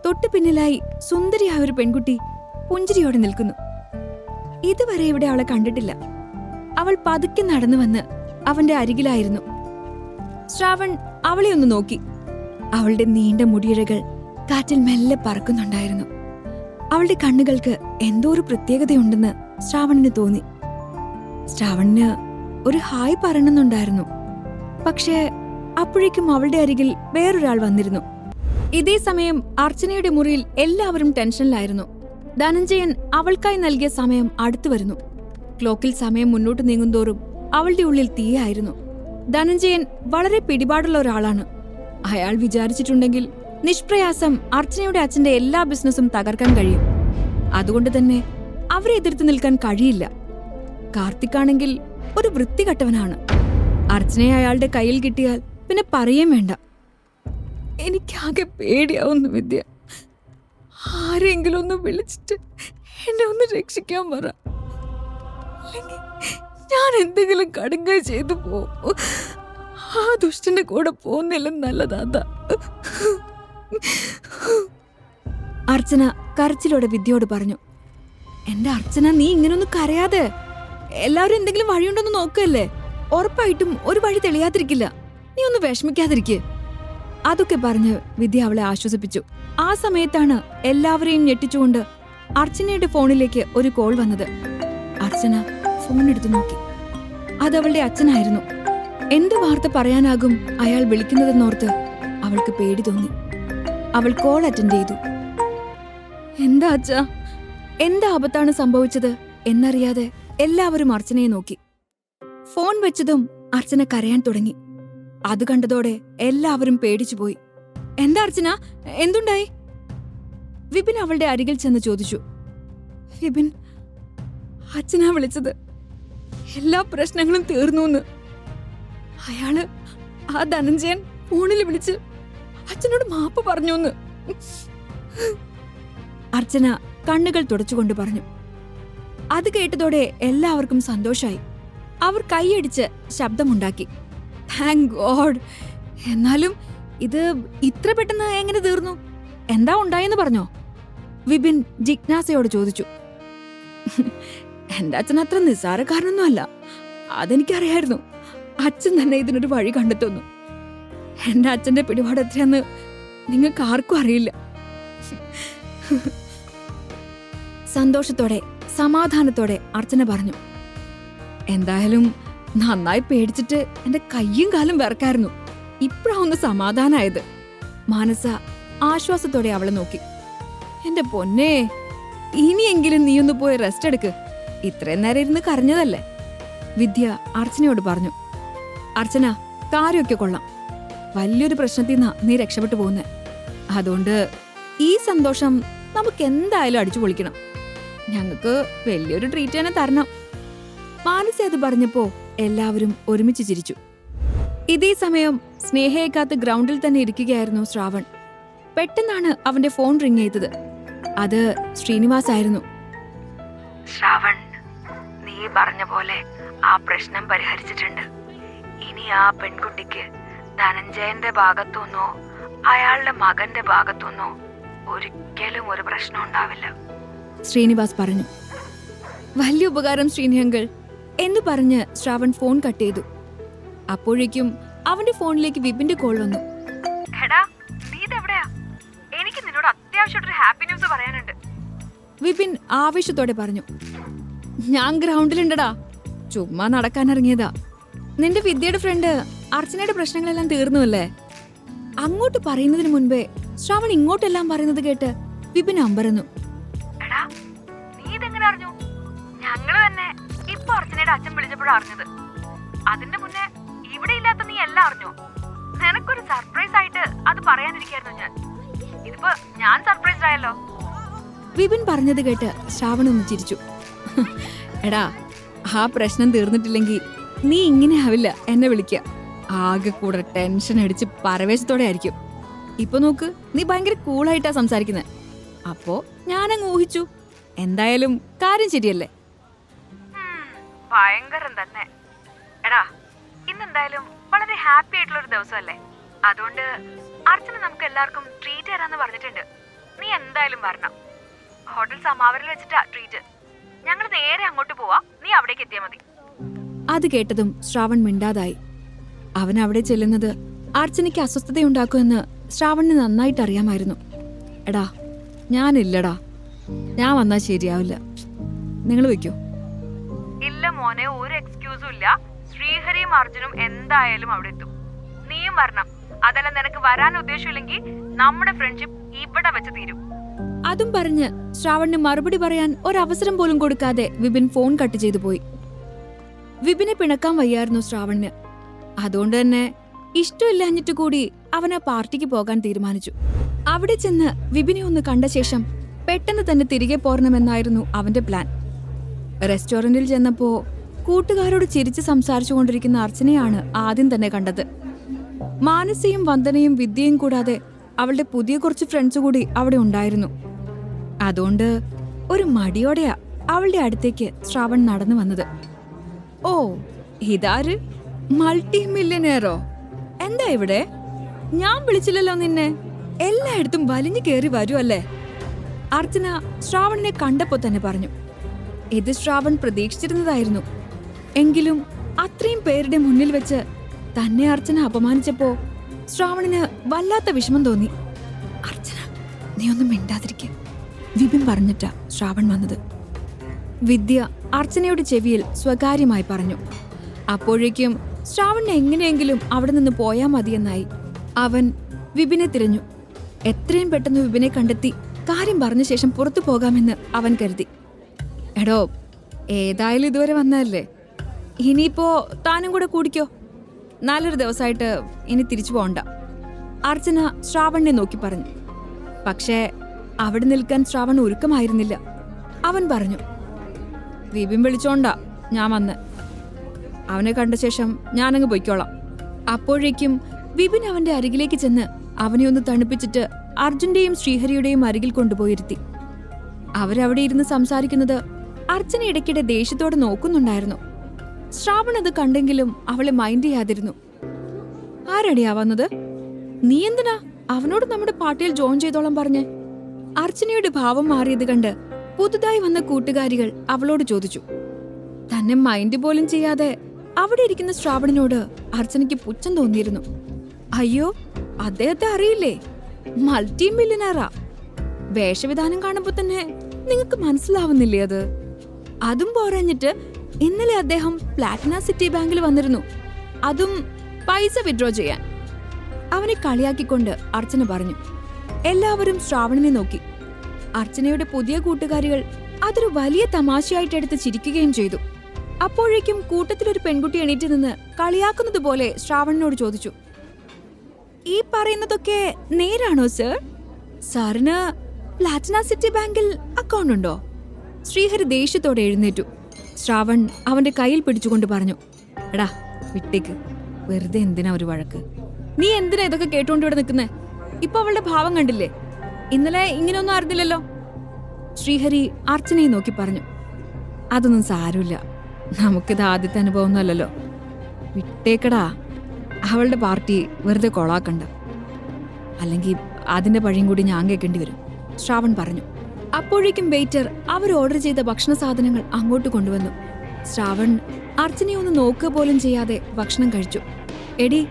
തൊട്ടു പിന്നിലായി സുന്ദരിയായ ഒരു പെൺകുട്ടി പുഞ്ചിരിയോടെ നിൽക്കുന്നു. ഇതുവരെ ഇവിടെ അവളെ കണ്ടിട്ടില്ല. അവൾ പതുക്കെ നടന്നു വന്ന് അവന്റെ അരികിലായിരുന്നു. ശ്രാവൺ അവളെ ഒന്ന് നോക്കി. അവളുടെ നീണ്ട മുടിയിഴകൾ കാറ്റിൽ മെല്ലെ പറക്കുന്നുണ്ടായിരുന്നു. അവളുടെ കണ്ണുകൾക്ക് എന്തോ ഒരു പ്രത്യേകതയുണ്ടെന്ന് ശ്രാവണിന് തോന്നി. ശ്രാവണിന് ഒരു ഹായ് പറയണമെന്നുണ്ടായിരുന്നു. പക്ഷേ അപ്പോഴേക്കും അവളുടെ അരികിൽ വേറൊരാൾ വന്നിരുന്നു. ഇതേ സമയം അർച്ചനയുടെ മുറിയിൽ എല്ലാവരും ടെൻഷനിലായിരുന്നു. ധനഞ്ജയൻ അവൾക്കായി നൽകിയ സമയം അടുത്തു വരുന്നു. ക്ലോക്കിൽ സമയം മുന്നോട്ട് നീങ്ങുന്തോറും അവളുടെ ഉള്ളിൽ തീയായിരുന്നു. ധനഞ്ജയൻ വളരെ പിടിപാടുള്ള ഒരാളാണ്. അയാൾ വിചാരിച്ചിട്ടുണ്ടെങ്കിൽ നിഷ്പ്രയാസം അർച്ചനയുടെ അച്ഛന്റെ എല്ലാ ബിസിനസ്സും തകർക്കാൻ കഴിയും. അതുകൊണ്ട് തന്നെ അവരെ എതിർത്ത് നിൽക്കാൻ കഴിയില്ല. കാർത്തിക്കാണെങ്കിൽ ഒരു വൃത്തികെട്ടവനാണ്. അർച്ചനയെ അയാളുടെ കയ്യിൽ കിട്ടിയാൽ പിന്നെ പറയേം വേണ്ട. എനിക്കാകെ പേടിയാവുന്നു വിദ്യ. ആരെങ്കിലും ഒന്ന് വിളിച്ചിട്ട് എന്നെ ഒന്ന് രക്ഷിക്കാൻ പറ. അല്ലെങ്കിൽ ഞാൻ എന്തെങ്കിലും കടുങ്കൈ ചെയ്തു പോവും. ആ ദുഷ്ടന്റെ കൂടെ പോകുന്നില്ല നല്ലതാ. അർച്ചന കരച്ചിലോടെ വിദ്യയോട് പറഞ്ഞു. എന്റെ അർച്ചന, നീ ഇങ്ങനൊന്നും കരയാതെ. എല്ലാവരും എന്തെങ്കിലും വഴിയുണ്ടോന്ന് നോക്കല്ലേ. ഉറപ്പായിട്ടും ഒരു വഴി തെളിയാതിരിക്കില്ല. നീ ഒന്ന് വിഷമിക്കാതിരിക്കെ. അതൊക്കെ പറഞ്ഞ് വിദ്യ അവളെ ആശ്വസിപ്പിച്ചു. ആ സമയത്താണ് എല്ലാവരെയും ഞെട്ടിച്ചുകൊണ്ട് അർച്ചനയുടെ ഫോണിലേക്ക് ഒരു കോൾ വന്നത്. അർച്ചന ഫോൺ എടുത്തു നോക്കി. അതവളുടെ അച്ഛനായിരുന്നു. എന്ത് വാർത്ത പറയാനാകും അയാൾ വിളിക്കുന്നതെന്നോർത്ത് അവൾക്ക് പേടി തോന്നി. അവൾ കോൾ അറ്റൻഡ് ചെയ്തു. എന്താ അച്ഛാ, എന്താ ആപത്താണ് സംഭവിച്ചത് എന്നറിയാതെ എല്ലാവരും അർച്ചനയെ നോക്കി. ഫോൺ വെച്ചതും അർച്ചന കരയാൻ തുടങ്ങി. അത് കണ്ടതോടെ എല്ലാവരും പേടിച്ചുപോയി. എന്താ അർച്ചന, എന്തുണ്ടായി? വിപിൻ അവളുടെ അരികിൽ ചെന്ന് ചോദിച്ചു. വിപിൻ, അച്ഛനാ വിളിച്ചത്. എല്ലാ പ്രശ്നങ്ങളും തീർന്നു. അയാള് ആ ധനഞ്ജയൻ ഫോണിൽ വിളിച്ച് അച്ഛനോട് മാപ്പ് പറഞ്ഞു. അർച്ചന കണ്ണുകൾ തുടച്ചുകൊണ്ട് പറഞ്ഞു. അത് കേട്ടതോടെ എല്ലാവർക്കും സന്തോഷായി. അവർ കൈയടിച്ച് ശബ്ദമുണ്ടാക്കി. Thank God. എന്നാലും ഇത് ഇത്ര പെട്ടെന്ന് എങ്ങനെ തീർന്നു? എന്താ ഉണ്ടായെന്ന് പറഞ്ഞോ? വിപിൻ ജിജ്ഞാസയോട് ചോദിച്ചു. എന്റെ അച്ഛൻ അത്ര നിസ്സാരക്കാരനൊന്നും അല്ല. അതെനിക്കറിയായിരുന്നു. അച്ഛൻ തന്നെ ഇതിനൊരു വഴി കണ്ടെത്തുന്നു. എന്റെ അച്ഛന്റെ പിടിപാട് എത്രയാന്ന് നിങ്ങൾക്ക് ആർക്കും അറിയില്ല. സന്തോഷത്തോടെ സമാധാനത്തോടെ അർച്ചന പറഞ്ഞു. എന്തായാലും നന്നായി പേടിച്ചിട്ട് എന്റെ കയ്യും കാലും വിറക്കായിരുന്നു. ഇപ്പഴാ ഒന്ന് സമാധാനായത്. മാനസ ആശ്വാസത്തോടെ അവളെ നോക്കി. എന്റെ പൊന്നേ, ഇനിയെങ്കിലും നീയൊന്ന് പോയി റെസ്റ്റ് എടുക്ക്. ഇത്രയും നേരം ഇരുന്ന് കരഞ്ഞതല്ലേ? വിദ്യ അർച്ചനയോട് പറഞ്ഞു. അർച്ചന, കാര്യമൊക്കെ കൊള്ളാം. വലിയൊരു പ്രശ്നത്തിൽ നിന്നാ നീ രക്ഷപ്പെട്ടു പോകുന്നേ. അതുകൊണ്ട് ഈ സന്തോഷം നമുക്ക് എന്തായാലും അടിച്ചു പൊളിക്കണം. ഞങ്ങൾക്ക് വലിയൊരു ട്രീറ്റ് തന്നെ തരണം. മാനസ അത് പറഞ്ഞപ്പോ എല്ലാവരും ഒരുമിച്ച് ചിരിച്ചു. ഇതേ സമയം സ്നേഹയെ കാത്ത് ഗ്രൗണ്ടിൽ തന്നെ ഇരിക്കുകയായിരുന്നു ശ്രാവൺ. പെട്ടെന്നാണ് അവന്റെ ഫോൺ റിങ് ചെയ്തത്. അത് ശ്രീനിവാസ് ആയിരുന്നു. ശ്രാവൺ, നീ പറഞ്ഞ പോലെ ആ പ്രശ്നം പരിഹരിച്ചിട്ടുണ്ട്. ഇനി ആ പെൺകുട്ടിക്ക് ധനഞ്ജയന്റെ ഭാഗത്തുനിന്നോ അയാളുടെ മകന്റെ ഭാഗത്തുനിന്നോ ഒരിക്കലും ഒരു പ്രശ്നം ഉണ്ടാവില്ല, ശ്രീനിവാസ് പറഞ്ഞു. വലിയ ഉപകാരം ശ്രീനിയങ്കിൾ എന്ന് പറഞ്ഞ് ശ്രാവൺ ഫോൺ കട്ട് ചെയ്തു. അപ്പോഴേക്കും അവന്റെ ഫോണിലേക്ക് വിപിന്റെ കോൾ വന്നു. എടാ, നീ ഇതെവിടെയാ? എനിക്ക് നിന്നോട് അത്യാവശ്യമായിട്ടൊരു ഹാപ്പി ന്യൂസ് പറയാനുണ്ട്. വിപിൻ ആവേശത്തോടെ പറഞ്ഞു. ഞാൻ ഗ്രൗണ്ടിലുണ്ടടാ. ചുമ്മാ നടക്കാനിറങ്ങിയതാ. നിന്റെ വിദ്യയുടെ ഫ്രണ്ട് അർച്ചനയുടെ പ്രശ്നങ്ങളെല്ലാം തീർന്നു അല്ലേ? അങ്ങോട്ട് പറയുന്നതിന് മുൻപേ ശ്രാവൺ ഇങ്ങോട്ടെല്ലാം പറയുന്നത് കേട്ട് വിപിൻ അമ്പരന്നു. എടാ, നീ ഇതെങ്ങനെ അറിഞ്ഞു? ഞങ്ങള് തന്നെ ഇപ്പൊ അർച്ചനയുടെ അച്ഛൻ വിളിച്ചപ്പോഴാണ് അറിഞ്ഞത്. അതിന്റെ മുന്നേ ഇവിടെ ഇല്ലാത്ത നീ എല്ലാം അറിഞ്ഞോ? നിനക്കൊരു സർപ്രൈസ് ആയിട്ട് അത് പറയാനിരിക്കായിരുന്നു ഞാൻ. ഇതിപ്പോ ഞാൻ സർപ്രൈസ് ആയല്ലോ. വിപിൻ പറഞ്ഞത് കേട്ട് ശ്രാവൺ ഒന്ന് ചിരിച്ചു. എടാ, ആ പ്രശ്നം തീർന്നിട്ടില്ലെങ്കിൽ നീ ഇങ്ങനെ ആവില്ല എന്നെ വിളിക്കുക. ആകെ കൂടെ ടെൻഷൻ അടിച്ച് പരവേശത്തോടെ ആയിരിക്കും. ഇപ്പൊ നോക്ക്, നീ ഭയങ്കര കൂളായിട്ടാ സംസാരിക്കുന്നത്. അപ്പോ ഞാനങ്ങ് ഊഹിച്ചു. എന്തായാലും കാര്യം ശരിയല്ലേ? ഭയങ്കരം തന്നെ. എടാ, ഇന്നെന്തായാലും വളരെ ഹാപ്പി ആയിട്ടുള്ള ഒരു ദിവസമല്ലേ? അതുകൊണ്ട് അർച്ചന നമുക്ക് എല്ലാവർക്കും ട്രീറ്റ് തരാന്ന് പറഞ്ഞിട്ടുണ്ട്. നീ എന്തായാലും വരണം. ഹോട്ടൽ സമാവരിൽ വെച്ചിട്ടാ ട്രീറ്റ്. ഞങ്ങൾ നേരെ അങ്ങോട്ട് പോവാ. നീ അവിടേക്ക് എത്തിയാ മതി. അത് കേട്ടതും ശ്രാവൺ മിണ്ടാതായി. അവൻ അവിടെ ചെല്ലുന്നത് അർച്ചനയ്ക്ക് അസ്വസ്ഥതയുണ്ടാക്കുമെന്ന് ശ്രാവണിന് നന്നായിട്ട് അറിയാമായിരുന്നു. എടാ, ഞാനില്ലടാ. ഞാൻ വന്നാൽ ശരിയാവില്ല. നിങ്ങൾ വെക്കോ? ഇല്ല മോനെ, ഒരു എക്സ്ക്യൂസും ഇല്ല. ശ്രീഹരിയും അർജുനും എന്തായാലും അവിടെ എത്തും. നീയും വരണം. അതല്ല, നിനക്ക് വരാൻ ഉദ്ദേശമില്ലെങ്കിൽ നമ്മുടെ ഫ്രണ്ട്ഷിപ്പ് ഇവിടെ വെച്ച് തീരും. അതും പറഞ്ഞ് ശ്രാവണിന് മറുപടി പറയാൻ ഒരവസരം പോലും കൊടുക്കാതെ വിപിൻ ഫോൺ കട്ട് ചെയ്തു പോയി. വിപിനെ പിണക്കാൻ വയ്യായിരുന്നു ശ്രാവണിന്. അതുകൊണ്ട് തന്നെ ഇഷ്ടമില്ലാഞ്ഞിട്ട് കൂടി അവൻ ആ പാർട്ടിക്ക് പോകാൻ തീരുമാനിച്ചു. അവിടെ ചെന്ന് വിപിനെ ഒന്ന് കണ്ട ശേഷം പെട്ടെന്ന് തന്നെ തിരികെ പോരണമെന്നായിരുന്നു അവന്റെ പ്ലാൻ. റെസ്റ്റോറന്റിൽ ചെന്നപ്പോ കൂട്ടുകാരോട് ചിരിച്ച് സംസാരിച്ചുകൊണ്ടിരിക്കുന്ന അർച്ചനയാണ് ആദ്യം തന്നെ കണ്ടത്. മാനസയും വന്ദനയും വിദ്യയും കൂടാതെ അവളുടെ പുതിയ കുറച്ച് ഫ്രണ്ട്സ് കൂടി അവിടെ ഉണ്ടായിരുന്നു. അതുകൊണ്ട് ഒരു മടിയോടെയാ അവളുടെ അടുത്തേക്ക് ശ്രാവൺ നടന്നു വന്നത്. ഓ, ഇതാര്? മൾട്ടി മില്യനെയറോ? എന്താ ഇവിടെ? ഞാൻ വിളിച്ചില്ലല്ലോ നിന്നെ. എല്ലായിടത്തും വലിഞ്ഞു കയറി വരുമല്ലേ? അർച്ചന ശ്രാവണിനെ കണ്ടപ്പോ തന്നെ പറഞ്ഞു. ഇത് ശ്രാവൺ പ്രതീക്ഷിച്ചിരുന്നതായിരുന്നു. എങ്കിലും അത്രയും പേരുടെ മുന്നിൽ വെച്ച് തന്നെ അർച്ചന അപമാനിച്ചപ്പോ ശ്രാവണിന് വല്ലാത്ത വിഷമം തോന്നി. അർച്ചന, നീ ഒന്നും മിണ്ടാതിരിക്കുക, വിപിൻ പറഞ്ഞിട്ടാ ശ്രാവൺ വന്നത്. വിദ്യ അർച്ചനയുടെ ചെവിയിൽ സ്വകാര്യമായി പറഞ്ഞു. അപ്പോഴേക്കും ശ്രാവണിനെ എങ്ങനെയെങ്കിലും അവിടെ നിന്ന് പോയാൽ മതിയെന്നായി. അവൻ വിപിനെ തിരഞ്ഞു. എത്രയും പെട്ടെന്ന് വിപിനെ കണ്ടെത്തി കാര്യം പറഞ്ഞ ശേഷം പുറത്തു പോകാമെന്ന് അവൻ കരുതി. എടോ, ഏതായാലും ഇതുവരെ വന്നതല്ലേ, ഇനിയിപ്പോ താനും കൂടെ കൂടിക്കോ. നല്ലൊരു ദിവസമായിട്ട് ഇനി തിരിച്ചു പോകണ്ട, അർച്ചന ശ്രാവണിനെ നോക്കി പറഞ്ഞു. പക്ഷേ അവിടെ നിൽക്കാൻ ശ്രാവൺ ഒരുക്കമായിരുന്നില്ല. അവൻ പറഞ്ഞു, വിപിൻ വിളിച്ചോണ്ടാ ഞാൻ വന്ന്. അവനെ കണ്ട ശേഷം ഞാനങ്ങ് പൊയ്ക്കോളാം. അപ്പോഴേക്കും വിപിൻ അവന്റെ അരികിലേക്ക് ചെന്ന് അവനെ ഒന്ന് തണുപ്പിച്ചിട്ട് അർജുന്റെയും ശ്രീഹരിയുടെയും അരികിൽ കൊണ്ടുപോയിരുത്തി. അവരവിടെ ഇരുന്ന് സംസാരിക്കുന്നത് അർച്ചന ഇടയ്ക്കിടെ ദേഷ്യത്തോടെ നോക്കുന്നുണ്ടായിരുന്നു. ശ്രാവൺ അത് കണ്ടെങ്കിലും അവളെ മൈൻഡ് ചെയ്യാതിരുന്നു. ആരടിയാ വന്നത്? നീ എന്തിനാ അവനോട് നമ്മുടെ പാർട്ടിയിൽ ജോയിൻ ചെയ്തോളം പറഞ്ഞ്? അർച്ചനയുടെ ഭാവം മാറിയത് കണ്ട് പുതുതായി വന്ന കൂട്ടുകാരികൾ അവളോട് ചോദിച്ചു. തന്നെ മൈൻഡ് പോലും ചെയ്യാതെ അവിടെ ഇരിക്കുന്ന ശ്രാവണിനോട് അർച്ചനയ്ക്ക് പുച്ഛം തോന്നിയിരുന്നു. അയ്യോ, അദ്ദേഹത്തെ അറിയില്ലേ? മൾട്ടി മില്യനറാ. വേഷവിധാനം കാണുമ്പോ തന്നെ നിങ്ങൾക്ക് മനസ്സിലാവുന്നില്ലേ അത്? അതും പോരാഞ്ഞിട്ട് ഇന്നലെ അദ്ദേഹം പ്ലാറ്റിന സിറ്റി ബാങ്കിൽ വന്നിരുന്നു, അതും പൈസ വിഡ്രോ ചെയ്യാൻ. അവനെ കളിയാക്കിക്കൊണ്ട് അർച്ചന പറഞ്ഞു. എല്ലാവരും ശ്രാവണിനെ നോക്കി. അർച്ചനയുടെ പുതിയ കൂട്ടുകാരികൾ അതൊരു വലിയ തമാശയായിട്ടെടുത്ത് ചിരിക്കുകയും ചെയ്തു. അപ്പോഴേക്കും കൂട്ടത്തിലൊരു പെൺകുട്ടി എണീറ്റ് നിന്ന് കളിയാക്കുന്നത് പോലെ ശ്രാവണിനോട് ചോദിച്ചു, ഈ പറയുന്നതൊക്കെ നേരാണോ സർ? സാറിന് പ്ലാറ്റിന സിറ്റി ബാങ്കിൽ അക്കൗണ്ട് ഉണ്ടോ? ശ്രീഹരി ദേഷ്യത്തോടെ എഴുന്നേറ്റു. ശ്രാവൺ അവന്റെ കയ്യിൽ പിടിച്ചുകൊണ്ട് പറഞ്ഞു, എടാ വിട്ടേക്ക്, വെറുതെ എന്തിനാ ഒരു വഴക്ക്? നീ എന്തിനാ ഇതൊക്കെ കേട്ടോണ്ട് ഇവിടെ നിൽക്കുന്നേ? ഇപ്പൊ അവളുടെ ഭാവം കണ്ടില്ലേ? ഇന്നലെ ഇങ്ങനെയൊന്നും അറിഞ്ഞില്ലല്ലോ. ശ്രീഹരി അർച്ചനയെ നോക്കി പറഞ്ഞു, അതൊന്നും സാരമില്ല, നമുക്കിത് ആദ്യത്തെ അനുഭവമൊന്നും അല്ലല്ലോ. വിട്ടേക്കടാ, അവളുടെ പാർട്ടി വെറുതെ കൊളാക്കണ്ട, അല്ലെങ്കിൽ അതിന്റെ പഴിയും കൂടി ഞാൻ കേൾക്കേണ്ടി വരും, ശ്രാവൺ പറഞ്ഞു. അപ്പോഴേക്കും വെയിറ്റർ അവർ ഓർഡർ ചെയ്ത ഭക്ഷണ സാധനങ്ങൾ അങ്ങോട്ട് കൊണ്ടുവന്നു. ശ്രാവൺ അർച്ചനയെ ഒന്ന് നോക്കുക പോലും ചെയ്യാതെ ഭക്ഷണം കഴിച്ചു. എടി,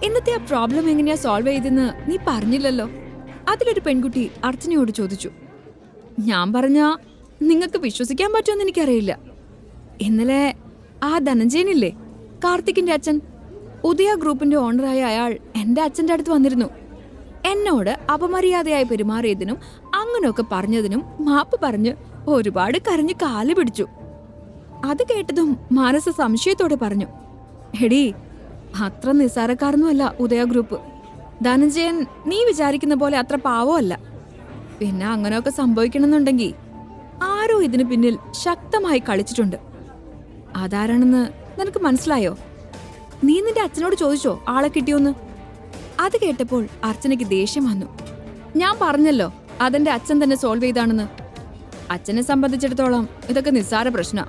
ഇന്നത്തെ ആ പ്രോബ്ലം എങ്ങനെയാ സോൾവ് ചെയ്തെന്ന് നീ പറഞ്ഞില്ലല്ലോ? അതിലൊരു പെൺകുട്ടി അർച്ചനയോട് ചോദിച്ചു. ഞാൻ പറഞ്ഞ നിങ്ങൾക്ക് വിശ്വസിക്കാൻ പറ്റുമെന്ന് എനിക്കറിയില്ല. ഇന്നലെ ആ ധനഞ്ജയനില്ലേ, കാർത്തിക്കിന്റെ അച്ഛൻ, ഉദയ ഗ്രൂപ്പിന്റെ ഓണറായ അയാൾ എന്റെ അച്ഛന്റെ അടുത്ത് വന്നിരുന്നു. എന്നോട് അപമര്യാദയായി പെരുമാറിയതിനും അങ്ങനെയൊക്കെ പറഞ്ഞതിനും മാപ്പ് പറഞ്ഞ് ഒരുപാട് കരഞ്ഞ് കാല് പിടിച്ചു. അത് കേട്ടതും മാനസ സംശയത്തോടെ പറഞ്ഞു, എടീ, അത്ര നിസ്സാരക്കാരൊന്നുമല്ല ഉദയ ഗ്രൂപ്പ്. ധനഞ്ജയൻ നീ വിചാരിക്കുന്ന പോലെ അത്ര പാവമല്ല. പിന്നെ അങ്ങനെയൊക്കെ സംഭവിക്കണമെന്നുണ്ടെങ്കിൽ ആരോ ഇതിന് പിന്നിൽ ശക്തമായി കളിച്ചിട്ടുണ്ട്. അതാരാണെന്ന് നിനക്ക് മനസ്സിലായോ? നീ നിന്റെ അച്ഛനോട് ചോദിച്ചോ ആളെ കിട്ടിയോന്ന്? അത് കേട്ടപ്പോൾ അർച്ചനയ്ക്ക് ദേഷ്യം വന്നു. ഞാൻ പറഞ്ഞല്ലോ അതെന്റെ അച്ഛൻ തന്നെ സോൾവ് ചെയ്താണെന്ന്. അച്ഛനെ സംബന്ധിച്ചിടത്തോളം ഇതൊക്കെ നിസ്സാര പ്രശ്ന.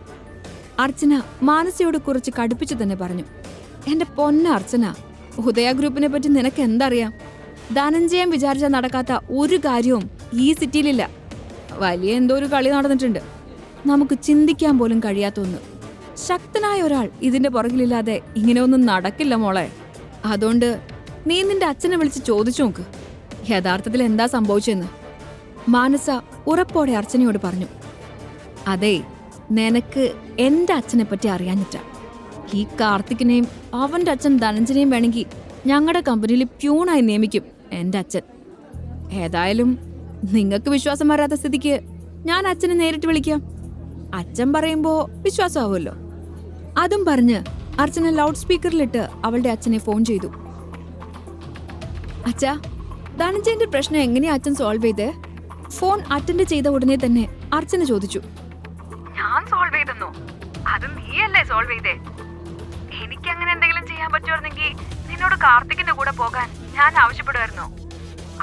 അർച്ചന മാനസയോട് കുറച്ച് കടുപ്പിച്ചു തന്നെ പറഞ്ഞു. എന്റെ പൊന്ന അർച്ചന, ഉദയ ഗ്രൂപ്പിനെ പറ്റി നിനക്ക് എന്തറിയാം? ധനഞ്ജയം വിചാരിച്ചാൽ നടക്കാത്ത ഒരു കാര്യവും ഈ സിറ്റിയിലില്ല. വലിയ എന്തോ ഒരു കളി നടന്നിട്ടുണ്ട്, നമുക്ക് ചിന്തിക്കാൻ പോലും കഴിയാത്ത ഒന്ന്. ശക്തനായ ഒരാൾ ഇതിന്റെ പുറകിലില്ലാതെ ഇങ്ങനെയൊന്നും നടക്കില്ല മോളെ. അതുകൊണ്ട് നീ നിന്റെ അച്ഛനെ വിളിച്ച് ചോദിച്ചു നോക്ക് യഥാർത്ഥത്തിൽ എന്താ സംഭവിച്ചെന്ന്. മാനസ ഉറപ്പോടെ അർച്ചനയോട് പറഞ്ഞു. അതെ, നിനക്ക് എന്റെ അച്ഛനെ പറ്റി അറിയാഞ്ഞിട്ടാ. ഈ കാർത്തിക്കിനെയും അവന്റെ അച്ഛൻ ധനഞ്ജനെയും വേണമെങ്കിൽ ഞങ്ങളുടെ കമ്പനിയിൽ പ്യൂണായി നിയമിക്കും എന്റെ അച്ഛൻ. ഏതായാലും നിങ്ങൾക്ക് വിശ്വാസം വരാത്ത സ്ഥിതിക്ക് ഞാൻ അച്ഛനെ നേരിട്ട് വിളിക്കാം. അച്ഛൻ പറയുമ്പോ വിശ്വാസമാവുമല്ലോ. അതും പറഞ്ഞ് അർച്ചന ലൗഡ് സ്പീക്കറിലിട്ട് അവളുടെ അച്ഛനെ ഫോൺ ചെയ്തു. അച്ഛാ, ധനഞ്ജയന്റെ പ്രശ്നം എങ്ങനെയാ അച്ഛൻ സോൾവ് ചെയ്തേ? ഫോൺ അറ്റൻഡ് ചെയ്ത ഉടനെ തന്നെ അർച്ചന ചോദിച്ചു. ഞാൻ സോൾവ് ചെയ്തെന്നോ? അത് നീയല്ലേ സോൾവ് ചെയ്തേ? എനിക്ക് അങ്ങനെ എന്തെങ്കിലും ചെയ്യാൻ പറ്റുമായിരുന്നെങ്കിൽ നിന്നോട് കാർത്തികിന്റെ കൂടെ പോകാൻ ഞാൻ ആവശ്യപ്പെടുമായിരുന്നു.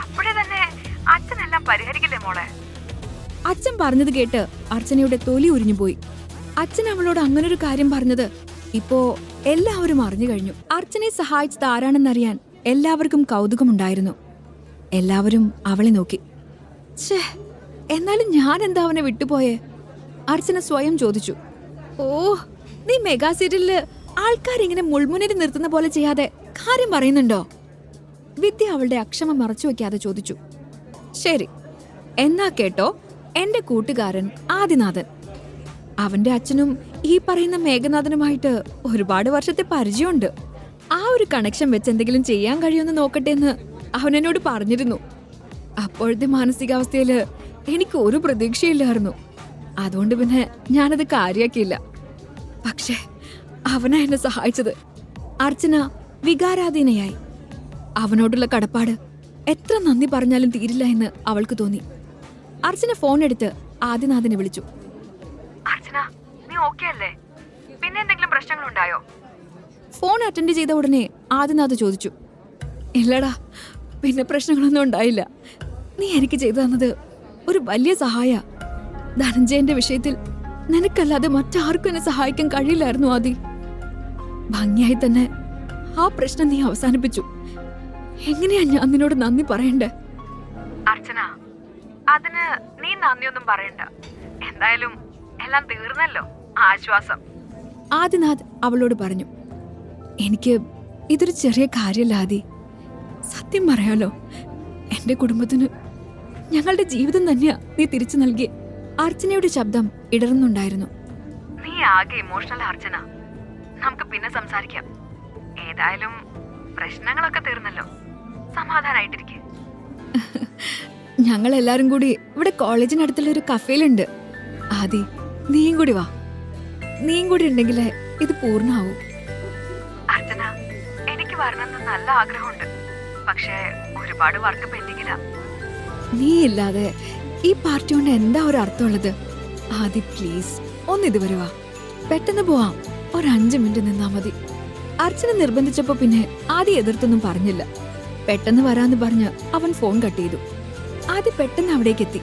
അപ്പോഴേ തന്നെ അച്ഛനെല്ലാം പരിഹരിക്കില്ലേ മോളെ? അച്ഛൻ പറഞ്ഞത് കേട്ട് അർച്ചനയുടെ തൊലി ഉരിഞ്ഞുപോയി. അച്ഛൻ അവളോട് അങ്ങനൊരു കാര്യം പറഞ്ഞത് ഇപ്പോ എല്ലാവരും അറിഞ്ഞു കഴിഞ്ഞു. അർച്ചനയെ സഹായിച്ചത് ആരാണെന്നറിയാൻ എല്ലാവർക്കും കൗതുകമുണ്ടായിരുന്നു. എല്ലാവരും അവളെ നോക്കി. ഛേ, എന്നാലും ഞാൻ എന്താ അവനെ വിട്ടുപോയേ? അർച്ചന സ്വയം ചോദിച്ചു. ഓ, നീ മെഗാ സീരിയലില് ആൾക്കാരിങ്ങനെ മുൾമുനയിൽ നിർത്തുന്ന പോലെ ചെയ്യാതെ കാര്യം പറയുന്നുണ്ടോ? വിദ്യ അവളുടെ അക്ഷമ മറച്ചു വെക്കാതെ ചോദിച്ചു. ശരി, എന്നാ കേട്ടോ, എന്റെ കൂട്ടുകാരൻ ആദിനാഥൻ. അവന്റെ അച്ഛനും ഈ പറയുന്ന മേഘനാഥനുമായിട്ട് ഒരുപാട് വർഷത്തെ പരിചയമുണ്ട്. ആ ഒരു കണക്ഷൻ വെച്ച് എന്തെങ്കിലും ചെയ്യാൻ കഴിയുമെന്ന് നോക്കട്ടെ എന്ന് അവൻ എന്നോട് പറഞ്ഞിരുന്നു. അപ്പോഴത്തെ മാനസികാവസ്ഥയില് എനിക്ക് ഒരു പ്രതീക്ഷയില്ലായിരുന്നു. അതുകൊണ്ട് പിന്നെ ഞാനത് കാര്യാക്കിയില്ല. പക്ഷേ അവനാ എന്നെ സഹായിച്ചത്. അർച്ചന വികാരാധീനയായി. അവനോടുള്ള കടപ്പാട് എത്ര നന്ദി പറഞ്ഞാലും തീരില്ല എന്ന് അവൾക്ക് തോന്നി. അർച്ചന ഫോൺ എടുത്ത് ആദിനാഥിനെ വിളിച്ചു. അർച്ചന, നീ ഓക്കെ അല്ലേ? പിന്നെ എന്തെങ്കിലും പ്രശ്നങ്ങളുണ്ടായോ? ഫോൺ അറ്റൻഡ് ചെയ്ത ഉടനെ ആദിനാഥ് ചോദിച്ചു. ഇല്ലടാ, പിന്നെ പ്രശ്നങ്ങളൊന്നും ഉണ്ടായില്ല. നീ എനിക്ക് ചെയ്തു തന്നത് ഒരു വലിയ സഹായ. ധനഞ്ജയന്റെ വിഷയത്തിൽ നിനക്കല്ലാതെ മറ്റാർക്കും എന്നെ സഹായിക്കാൻ കഴിയില്ലായിരുന്നു ആദി. ഭംഗിയായി തന്നെ ആ പ്രശ്നം നീ അവസാനിപ്പിച്ചു. എങ്ങനെയാ ഞാൻ നിന്നോട് നന്ദി പറയണ്ടേ? അർച്ചന, അതിന് നീ നന്ദിയൊന്നും പറയണ്ട. എന്തായാലും എല്ലാം തീർന്നല്ലോ, ആശ്വാസം. ആദിനാഥ് അവളോട് പറഞ്ഞു. എനിക്ക് ഇതൊരു ചെറിയ കാര്യമല്ല ആദി. സത്യം പറയാലോ, എന്റെ കുടുംബത്തിന് ഞങ്ങളുടെ ജീവിതം തന്നെയാ നീ തിരിച്ചു നൽകി. അർച്ചനയുടെ ശബ്ദം ഇടറുന്നുണ്ടായിരുന്നു. നീ ആകെ ഇമോഷണൽ അർച്ചന. നമുക്ക് പിന്നെ സംസാരിക്കാം. ഏതായാലും പ്രശ്നങ്ങളൊക്കെ തീർന്നല്ലോ, സമാധാനായിട്ടിരിക്കെ. ഞങ്ങൾ എല്ലാരും കൂടി ഇവിടെ കോളേജിനടുത്തുള്ള ഒരു കഫേലുണ്ട്. ആദി, നീയും കൂടി വാ. നീയും കൂടി ഉണ്ടെങ്കിലേ ഇത് പൂർണ്ണമാവൂ. അർച്ചന, എനിക്ക് വരണമെന്ന് നല്ല ആഗ്രഹമുണ്ട്. പക്ഷേ ഒരുപാട് വർക്ക് പെൻഡിങ്ങിലാ. നീ ഇല്ലാതെ ഈ പാർട്ടി കൊണ്ട് എന്താ ഒരു അർത്ഥമുള്ളത്? ആദി പ്ലീസ്, ഒന്ന് ഇതുവരെ വാ. പെട്ടെന്ന് പോവാം, ഒരു 5 മിനിറ്റ് നിന്നാ മതി. അർച്ചന നിർബന്ധിച്ചപ്പോ പിന്നെ ആദി എതിർത്തൊന്നും പറഞ്ഞില്ല. പെട്ടെന്ന് വരാന്ന് പറഞ്ഞ് അവൻ ഫോൺ കട്ട് ചെയ്തു. ആദി പെട്ടെന്ന് അവിടേക്ക് എത്തി.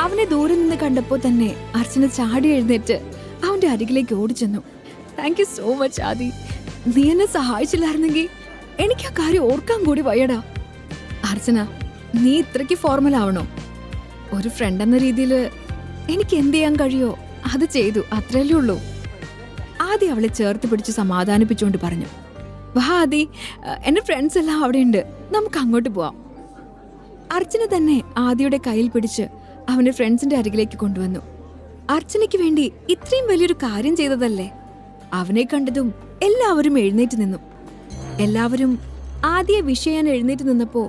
അവനെ ദൂരെ നിന്ന് കണ്ടപ്പോ തന്നെ അർച്ചന ചാടി എഴുന്നേറ്റ് അവന്റെ അരികിലേക്ക് ഓടിച്ചെന്നു. താങ്ക് യു സോ മച്ച് ആദി. നീ എന്നെ സഹായിച്ചില്ലായിരുന്നെങ്കിൽ എനിക്ക് ആ കാര്യം ഓർക്കാൻ കൂടി വയ്യടാ. അർച്ചന, നീ ഇത്രയ്ക്ക് ഫോർമൽ ആവണോ? ഒരു ഫ്രണ്ട് എന്ന രീതിയിൽ എനിക്ക് എന്ത് ചെയ്യാൻ കഴിയോ അത് ചെയ്തു, അത്രയല്ലേ ഉള്ളൂ. ആദി അവളെ ചേർത്ത് പിടിച്ച് സമാധാനിപ്പിച്ചുകൊണ്ട് പറഞ്ഞു. വാ ആദി, എന്റെ ഫ്രണ്ട്സ് എല്ലാം അവിടെയുണ്ട്, നമുക്ക് അങ്ങോട്ട് പോവാം. അർച്ചന തന്നെ ആദിയുടെ കയ്യിൽ പിടിച്ച് അവന്റെ ഫ്രണ്ട്സിന്റെ അരികിലേക്ക് കൊണ്ടുവന്നു. അർച്ചനയ്ക്ക് വേണ്ടി ഇത്രയും വലിയൊരു കാര്യം ചെയ്തതല്ലേ. അവനെ കണ്ടതും എല്ലാവരും എഴുന്നേറ്റ് നിന്നു. എല്ലാവരും ആദിയെ വിഷയാൻ എഴുന്നേറ്റ് നിന്നപ്പോ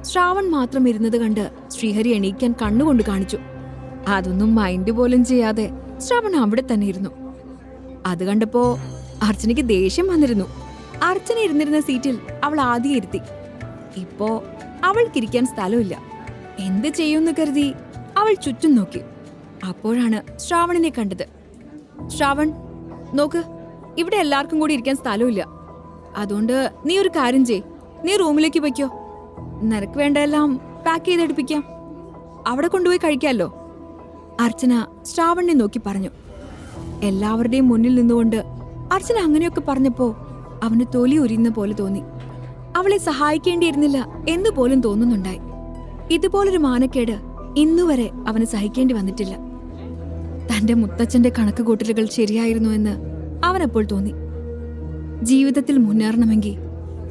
ശ്രാവൺ മാത്രം ഇരുന്നത് കണ്ട് ശ്രീഹരി എണീക്കാൻ കണ്ണുകൊണ്ട് കാണിച്ചു. അതൊന്നും മൈൻഡ് പോലും ചെയ്യാതെ ശ്രാവൺ അവിടെ തന്നെ ഇരുന്നു. അത് കണ്ടപ്പോ അർച്ചനയ്ക്ക് ദേഷ്യം വന്നിരുന്നു. അർച്ചന ഇരുന്നിരുന്ന സീറ്റിൽ അവൾ ആദ്യം ഇരുത്തി. ഇപ്പോ അവൾക്കിരിക്കാൻ സ്ഥലമില്ല. എന്ത് ചെയ്യുമെന്ന് കരുതി അവൾ ചുറ്റും നോക്കി. അപ്പോഴാണ് ശ്രാവണിനെ കണ്ടത്. ശ്രാവൺ, നോക്ക്, ഇവിടെ എല്ലാവർക്കും കൂടി ഇരിക്കാൻ സ്ഥലമില്ല. അതുകൊണ്ട് നീ ഒരു കാര്യം ചെയ്, നീ റൂമിലേക്ക് വയ്ക്കോ. നിനക്ക് വേണ്ട എല്ലാം പാക്ക് ചെയ്തെടുപ്പിക്കാം, അവിടെ കൊണ്ടുപോയി കഴിക്കാമല്ലോ. അർച്ചന ശ്രാവണിനെ നോക്കി പറഞ്ഞു. എല്ലാവരുടെയും മുന്നിൽ നിന്നുകൊണ്ട് അർച്ചന അങ്ങനെയൊക്കെ പറഞ്ഞപ്പോ അവന് തൊലി ഉരിയുന്ന പോലെ തോന്നി. അവളെ സഹായിക്കേണ്ടിയിരുന്നില്ല എന്ന് പോലും തോന്നുന്നുണ്ടായി. ഇതുപോലൊരു മാനക്കേട് ഇന്നുവരെ അവന് സഹിക്കേണ്ടി വന്നിട്ടില്ല. തന്റെ മുത്തച്ഛന്റെ കണക്കുകൂട്ടലുകൾ ശരിയായിരുന്നു എന്ന് അവനപ്പോൾ തോന്നി. ജീവിതത്തിൽ മുന്നേറണമെങ്കിൽ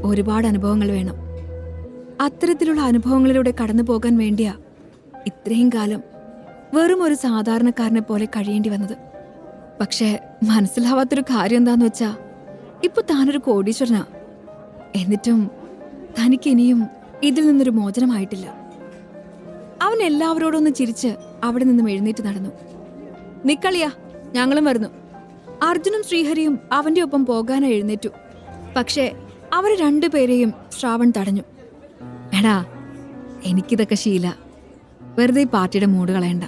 ഒരുപാട് അനുഭവങ്ങൾ വേണം. അത്തരത്തിലുള്ള അനുഭവങ്ങളിലൂടെ കടന്നു പോകാൻ വേണ്ടിയാ ഇത്രയും കാലം വെറും ഒരു സാധാരണക്കാരനെ പോലെ കഴിയേണ്ടി വന്നത്. പക്ഷേ മനസ്സിലാവാത്തൊരു കാര്യം എന്താന്ന് വെച്ചാ, ഇപ്പൊ താനൊരു കോടീശ്വരനാ. എന്നിട്ടും തനിക്ക് ഇനിയും ഇതിൽ നിന്നൊരു മോചനമായിട്ടില്ല. അവൻ എല്ലാവരോടൊന്ന് ചിരിച്ച് അവിടെ നിന്നും എഴുന്നേറ്റ് നടന്നു. നിക്കളിയാ, ഞങ്ങളും വരുന്നു. അർജുനും ശ്രീഹരിയും അവന്റെ ഒപ്പം പോകാനായി എഴുന്നേറ്റു. പക്ഷേ അവരെ രണ്ടുപേരെയും ശ്രാവൺ തടഞ്ഞു. എടാ, എനിക്കിതൊക്കെ ശീല. വെറുതെ ഈ പാർട്ടിയുടെ മൂഡ് കളയണ്ട.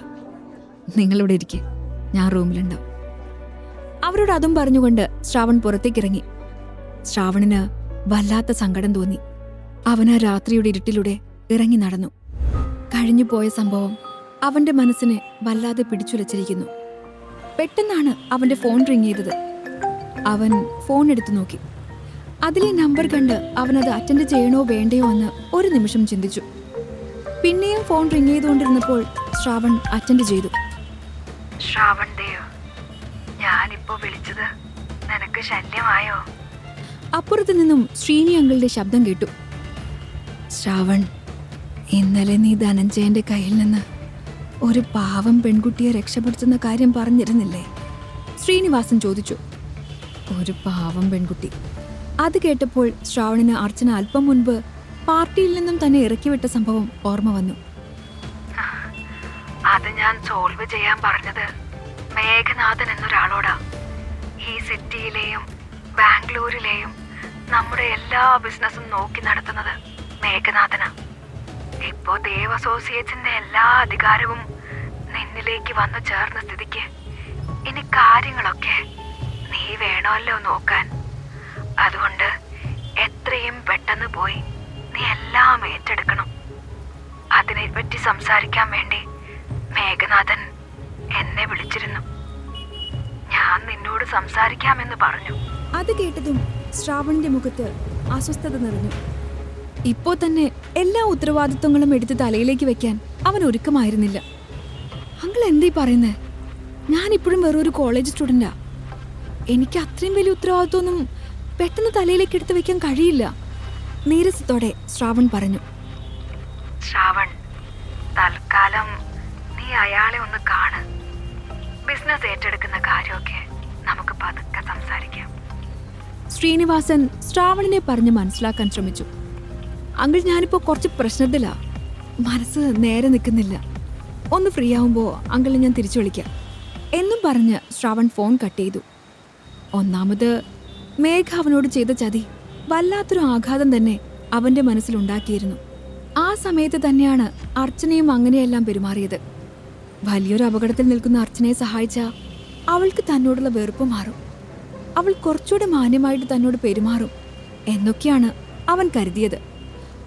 നിങ്ങളിവിടെ ഇരിക്കെ, ഞാൻ റൂമിലുണ്ടാവും. അവരോട് അതും പറഞ്ഞുകൊണ്ട് ശ്രാവൺ പുറത്തേക്കിറങ്ങി. ശ്രാവണിന് വല്ലാത്ത സങ്കടം തോന്നി. അവൻ ആ രാത്രിയുടെ ഇരുട്ടിലൂടെ ഇറങ്ങി നടന്നു. കഴിഞ്ഞു പോയ സംഭവം അവന്റെ മനസ്സിനെ വല്ലാതെ പിടിച്ചുലച്ചിരിക്കുന്നു. പെട്ടെന്നാണ് അവന്റെ ഫോൺ റിങ് ചെയ്തത്. അവൻ ഫോൺ എടുത്തു നോക്കി. അതിലെ നമ്പർ കണ്ട് അവനത് അറ്റൻഡ് ചെയ്യണോ വേണ്ടയോ എന്ന് ഒരു നിമിഷം ചിന്തിച്ചു. പിന്നെയും ഫോൺ റിങ് ചെയ്തുകൊണ്ടിരുന്നപ്പോൾ ശ്രാവൺ അറ്റൻഡ് ചെയ്തു. ശ്രാവൺ ദേവ്, ഞാനിപ്പോ വിളിച്ചത് നിനക്ക് ശല്യമായോ? അപ്പുറത്തു നിന്നും ശ്രീനി അങ്കിളുടെ ശബ്ദം കേട്ടു. ശ്രാവൺ, ഇന്നലെ നീ ധനഞ്ജയന്റെ കയ്യിൽ നിന്ന് ഒരു പാവം പെൺകുട്ടിയെ രക്ഷപ്പെടുത്തുന്ന കാര്യം പറഞ്ഞിരുന്നില്ലേ? ശ്രീനിവാസൻ ചോദിച്ചു. ഒരു പാവം പെൺകുട്ടി. അത് കേട്ടപ്പോൾ ശ്രാവണിന് അർച്ചന അല്പം മുൻപ് പാർട്ടിയിൽ നിന്നും തന്നെ ഇറക്കിവിട്ട സംഭവം ഓർമ്മ വന്നു. അത് ഞാൻ സോൾവ് ചെയ്യാൻ പറഞ്ഞത് മേഘനാഥൻ എന്നൊരാളോടാ. ഈ സിറ്റിയിലെയും ബാംഗ്ലൂരിലെയും നമ്മുടെ എല്ലാ ബിസിനസ്സും നോക്കി നടത്തുന്നത് മേഘനാഥനാ. ഇപ്പോ ദേവ് അസോസിയേറ്റ്സിന്റെ എല്ലാ അധികാരവും തലയിലേക്ക് വന്നു ചേർന്ന സ്ഥിതിക്ക് ഇനി കാര്യങ്ങളൊക്കെ നീ വേണമല്ലോ നോക്കാൻ. അതുകൊണ്ട് എത്രയും പെട്ടെന്ന് പോയി നീ എല്ലാം ഏറ്റെടുക്കണം. അതിനെപ്പറ്റി സംസാരിക്കാൻ വേണ്ടി മേഘനാഥൻ എന്നെ വിളിച്ചിരുന്നു. ഞാൻ നിന്നോട് സംസാരിക്കാമെന്ന് പറഞ്ഞു. അത് കേട്ടതും ശ്രാവണിന്റെ മുഖത്ത് അസ്വസ്ഥത നിറഞ്ഞു. ഇപ്പോ തന്നെ എല്ലാ ഉത്തരവാദിത്വങ്ങളും എടുത്ത് തലയിലേക്ക് വെക്കാൻ അവൻ ഒരുക്കമായിരുന്നില്ല. അങ്കിൾ എന്തീ പറയുന്നേ? ഞാൻ ഇപ്പോഴും വെറൊരു കോളേജ് സ്റ്റുഡന്റാ. എനിക്ക് അത്രയും വലിയ ഉത്തരവാദിത്വമൊന്നും പെട്ടെന്ന് തലയിലേക്ക് എടുത്ത് വെക്കാൻ കഴിയില്ല. നീരസത്തോടെ ശ്രാവൺ പറഞ്ഞു. ശ്രാവൺ, തൽക്കാലം നീ അയാളെ ഒന്ന് കാണ്. ബിസിനസ് ഏറ്റെടുക്കുന്ന കാര്യമൊക്കെ നമുക്ക് പതുക്കെ സംസാരിക്കാം. ശ്രീനിവാസൻ ശ്രാവണിനെ പറഞ്ഞ് മനസ്സിലാക്കാൻ ശ്രമിച്ചു. അങ്കിൾ, ഞാനിപ്പോ കുറച്ച് പ്രശ്നത്തിലാ. മനസ്സ് നേരെ നിൽക്കുന്നില്ല. ഒന്ന് ഫ്രീ ആവുമ്പോ അങ്കിളിനെ ഞാൻ തിരിച്ചു വിളിക്കാം എന്നും പറഞ്ഞ് ശ്രാവൺ ഫോൺ കട്ട് ചെയ്തു. ഒന്നാമത് മേഘ അവനോട് ചെയ്ത ചതി വല്ലാത്തൊരു ആഘാതം തന്നെ അവന്റെ മനസ്സിലുണ്ടാക്കിയിരുന്നു. ആ സമയത്ത് തന്നെയാണ് അർച്ചനയും അങ്ങനെയെല്ലാം പെരുമാറിയത്. വലിയൊരു അപകടത്തിൽ നിൽക്കുന്ന അർച്ചനയെ സഹായിച്ച അവൾക്ക് തന്നോടുള്ള വെറുപ്പ് മാറും. അവൾ കുറച്ചുകൂടെ മാന്യമായിട്ട് തന്നോട് പെരുമാറും എന്നൊക്കെയാണ് അവൻ കരുതിയത്.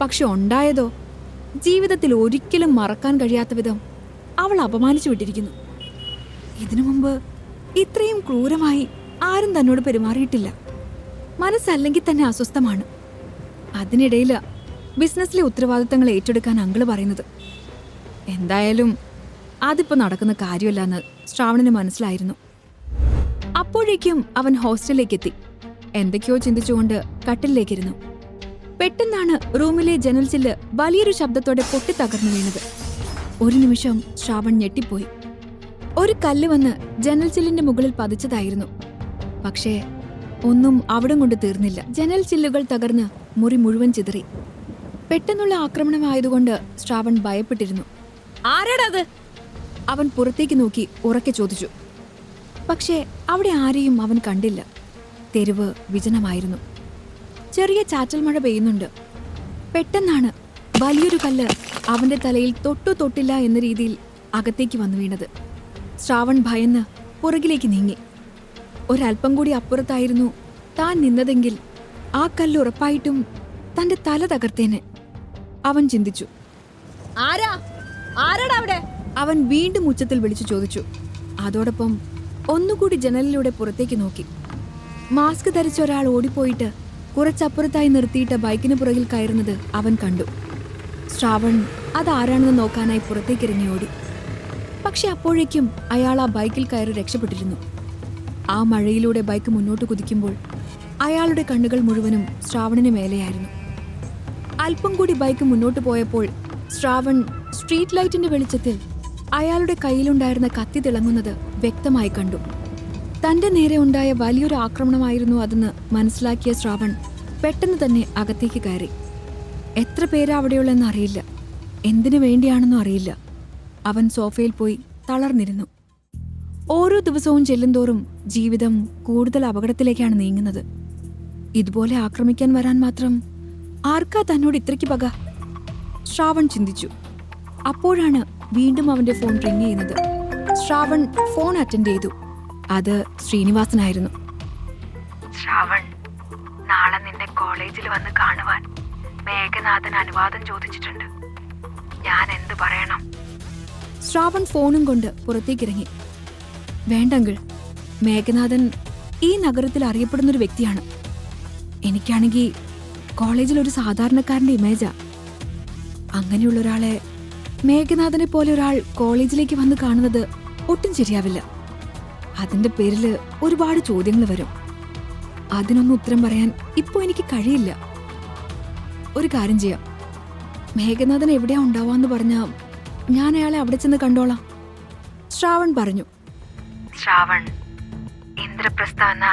പക്ഷെ ഉണ്ടായതോ, ജീവിതത്തിൽ ഒരിക്കലും മറക്കാൻ കഴിയാത്ത വിധം അവൾ അപമാനിച്ചു വിട്ടിരിക്കുന്നു. ഇതിനു മുമ്പ് ഇത്രയും ക്രൂരമായി ആരും തന്നോട് പെരുമാറിയിട്ടില്ല. മനസ്സല്ലെങ്കിൽ തന്നെ അസ്വസ്ഥമാണ്. അതിനിടയിൽ ബിസിനസ്സിലെ ഉത്തരവാദിത്തങ്ങൾ ഏറ്റെടുക്കാൻ അങ്കിള് പറയുന്നത്. എന്തായാലും അതിപ്പോ നടക്കുന്ന കാര്യമല്ലെന്ന് ശ്രാവണിന് മനസ്സിലായിരുന്നു. അപ്പോഴേക്കും അവൻ ഹോസ്റ്റലിലേക്ക് എത്തി. എന്തൊക്കെയോ ചിന്തിച്ചുകൊണ്ട് കട്ടിലിലേക്കിരുന്നു. പെട്ടെന്നാണ് റൂമിലെ ജനൽ ചില്ല് വലിയൊരു ശബ്ദത്തോടെ പൊട്ടിത്തകർന്നു വീണത്. ഒരു നിമിഷം ശ്രാവൺ ഞെട്ടിപ്പോയി. ഒരു കല്ല് വന്ന് ജനൽ ചില്ലിന്റെ മുകളിൽ പതിച്ചതായിരുന്നു. പക്ഷേ ഒന്നും അവിടം കൊണ്ട് തീർന്നില്ല. ജനൽ ചില്ലുകൾ തകർന്ന് മുറി മുഴുവൻ ചിതറി. പെട്ടെന്നുള്ള ആക്രമണമായതുകൊണ്ട് ശ്രാവൺ ഭയപ്പെട്ടിരുന്നു. ആരാടത്? അവൻ പുറത്തേക്ക് നോക്കി ഉറക്കെ ചോദിച്ചു. പക്ഷേ അവിടെ ആരെയും അവൻ കണ്ടില്ല. തെരുവ് വിജനമായിരുന്നു. ചെറിയ ചാറ്റൽ മഴ പെയ്യുന്നുണ്ട്. പെട്ടെന്നാണ് വലിയൊരു കല്ല് അവന്റെ തലയിൽ തൊട്ടു തൊട്ടില്ല എന്ന രീതിയിൽ അകത്തേക്ക് വന്നു വീണത്. ശ്രാവൺ ഭയന്ന് പുറകിലേക്ക് നീങ്ങി. ഒരൽപ്പം കൂടി അപ്പുറത്തായിരുന്നു താൻ നിന്നതെങ്കിൽ ആ കല്ല് ഉറപ്പായിട്ടും തന്റെ തല തകർത്തേനെ അവൻ ചിന്തിച്ചു. ആരാടാ അവിടെ? അവൻ വീണ്ടും ഉച്ചത്തിൽ വിളിച്ചു ചോദിച്ചു. അതോടൊപ്പം ഒന്നുകൂടി ജനലിലൂടെ പുറത്തേക്ക് നോക്കി. മാസ്ക് ധരിച്ച ഒരാൾ ഓടിപ്പോയിട്ട് കുറച്ചപ്പുറത്തായി നിർത്തിയിട്ട ബൈക്കിന് പുറകിൽ കയറുന്നത് അവൻ കണ്ടു. ശ്രാവൺ അതാരാണെന്ന് നോക്കാനായി പുറത്തേക്കിറങ്ങി ഓടി. പക്ഷെ അപ്പോഴേക്കും അയാൾ ആ ബൈക്കിൽ കയറി രക്ഷപ്പെട്ടിരുന്നു. ആ മഴയിലൂടെ ബൈക്ക് മുന്നോട്ട് കുതിക്കുമ്പോൾ അയാളുടെ കണ്ണുകൾ മുഴുവനും ശ്രാവണിന് മേലെയായിരുന്നു. അല്പം കൂടി ബൈക്ക് മുന്നോട്ട് പോയപ്പോൾ ശ്രാവൺ സ്ട്രീറ്റ് ലൈറ്റിന്റെ വെളിച്ചത്തിൽ അയാളുടെ കയ്യിലുണ്ടായിരുന്ന കത്തി തിളങ്ങുന്നത് വ്യക്തമായി കണ്ടു. തന്റെ നേരെ ഉണ്ടായ വലിയൊരു ആക്രമണമായിരുന്നു അതെന്ന് മനസ്സിലാക്കിയ ശ്രാവൺ പെട്ടെന്ന് തന്നെ അകത്തേക്ക് കയറി. എത്ര പേരാ അവിടെയുള്ളെന്ന് അറിയില്ല, എന്തിനു വേണ്ടിയാണെന്നും അറിയില്ല. അവൻ സോഫയിൽ പോയി തളർന്നിരുന്നു. ഓരോ ദിവസവും ചെല്ലുന്തോറും ജീവിതം കൂടുതൽ അപകടത്തിലേക്കാണ് നീങ്ങുന്നത്. ഇതുപോലെ ആക്രമിക്കാൻ വരാൻ മാത്രം ആർക്കാ തന്നോട് ഇത്രയ്ക്ക് പക? ശ്രാവൺ ചിന്തിച്ചു. അപ്പോഴാണ് വീണ്ടും അവന്റെ ഫോൺ റിങ് ചെയ്യുന്നത്. ശ്രാവൺ ഫോൺ അറ്റൻഡ് ചെയ്തു. അത് ശ്രീനിവാസനായിരുന്നു. ശ്രാവൺ, നാളെ നിന്നെ കോളേജിൽ വന്ന് കാണുവാൻ മേഘനാഥൻ അനുവാദം ചോദിച്ചിട്ടുണ്ട്. ഞാൻ എന്ത് പറയണം? ശ്രാവൺ ഫോണും കൊണ്ട് പുറത്തേക്കിറങ്ങി. വേണ്ടങ്കിൾ, മേഘനാഥൻ ഈ നഗരത്തിൽ അറിയപ്പെടുന്നൊരു വ്യക്തിയാണ്. എനിക്കാണെങ്കിൽ കോളേജിൽ ഒരു സാധാരണക്കാരന്റെ ഇമേജാ. അങ്ങനെയുള്ള ഒരാളെ, മേഘനാഥനെ പോലെ ഒരാൾ കോളേജിലേക്ക് വന്ന് കാണുന്നത് ഒട്ടും ശരിയാവില്ല. അതിന്റെ പേരിൽ ഒരുപാട് ചോദ്യങ്ങൾ വരും. അതിനൊന്നും ഉത്തരം പറയാൻ ഇപ്പോ എനിക്ക് കഴിയില്ല. ഒരു കാര്യം ചെയ്യാം, മേഘനാഥൻ എവിടെയാ ഉണ്ടാവാന്ന് പറഞ്ഞാ ഞാൻ അയാളെ അവിടെ ചെന്ന് കണ്ടോളാം, ശ്രാവൺ പറഞ്ഞു. ശ്രാവൺ, ഇന്ദ്രപ്രസ്ഥ എന്ന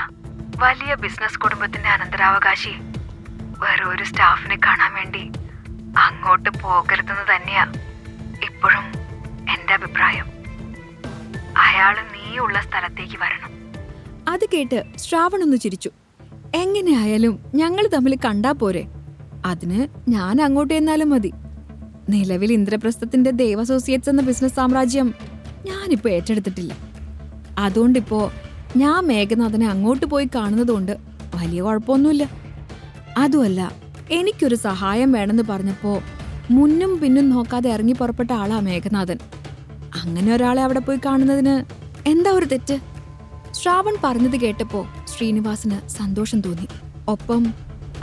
വലിയ ബിസിനസ് കുടുംബത്തിന്റെ അനന്തരാവകാശി വേറെ ഒരു സ്റ്റാഫിനെ കാണാൻ വേണ്ടി അങ്ങോട്ട് പോകരുതെന്ന് തന്നെയാ ഇപ്പോഴും എന്റെ അഭിപ്രായം. അയാള് നീയുള്ള സ്ഥലത്തേക്ക് വരണം. അത് കേട്ട് ശ്രാവൺ ഒന്ന് ചിരിച്ചു. എങ്ങനെയായാലും ഞങ്ങൾ തമ്മിൽ കണ്ടാ പോരെ, അതിന് ഞാൻ അങ്ങോട്ട് എന്നാലും മതി. നിലവിൽ ഇന്ദ്രപ്രസ്ഥത്തിന്റെ ദേവ് അസോസിയേറ്റ്സ് എന്ന ബിസിനസ് സാമ്രാജ്യം ഞാനിപ്പോൾ ഏറ്റെടുത്തിട്ടില്ല. അതുകൊണ്ടിപ്പോൾ ഞാൻ മേഘനാഥനെ അങ്ങോട്ട് പോയി കാണുന്നതുകൊണ്ട് വലിയ കുഴപ്പമൊന്നുമില്ല. അതുമല്ല, എനിക്കൊരു സഹായം വേണമെന്ന് പറഞ്ഞപ്പോൾ മുന്നും പിന്നും നോക്കാതെ ഇറങ്ങി പുറപ്പെട്ട ആളാ മേഘനാഥൻ. അങ്ങനെ ഒരാളെ അവിടെ പോയി കാണുന്നതിന് എന്താ ഒരു തെറ്റ്? ശ്രാവൺ പറഞ്ഞത് കേട്ടപ്പോൾ ശ്രീനിവാസിന് സന്തോഷം തോന്നി. ഒപ്പം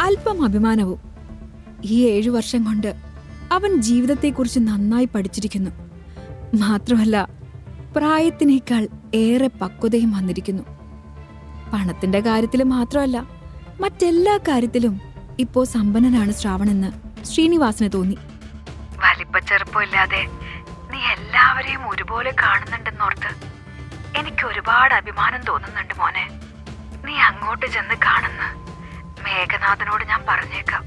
അല്പം അഭിമാനവും. ഈ 7 വർഷം കൊണ്ട് അവൻ ജീവിതത്തെക്കുറിച്ച് നന്നായി പഠിച്ചിരിക്കുന്നു. മാത്രമല്ല, പ്രായത്തിനേക്കാൾ ഏറെ പക്വതയും വന്നിരിക്കുന്നു. പണത്തിന്റെ കാര്യത്തിൽ മാത്രമല്ല, മറ്റെല്ലാ കാര്യത്തിലും ഇപ്പോ സമ്പന്നനാണ് ശ്രാവണെന്ന് ശ്രീനിവാസിന് തോന്നി. വലിപ്പച്ചെറുപ്പമില്ലാതെ നീ എല്ലാവരെയും ഒരുപോലെ കാണുന്നുണ്ടെന്നോർത്ത് എനിക്ക് ഒരുപാട് അഭിമാനം തോന്നുന്നുണ്ട് മോനെ. നീ അങ്ങോട്ട് ചെന്ന് കാണുന്ന മേഘനാഥനോട് ഞാൻ പറഞ്ഞേക്കാം.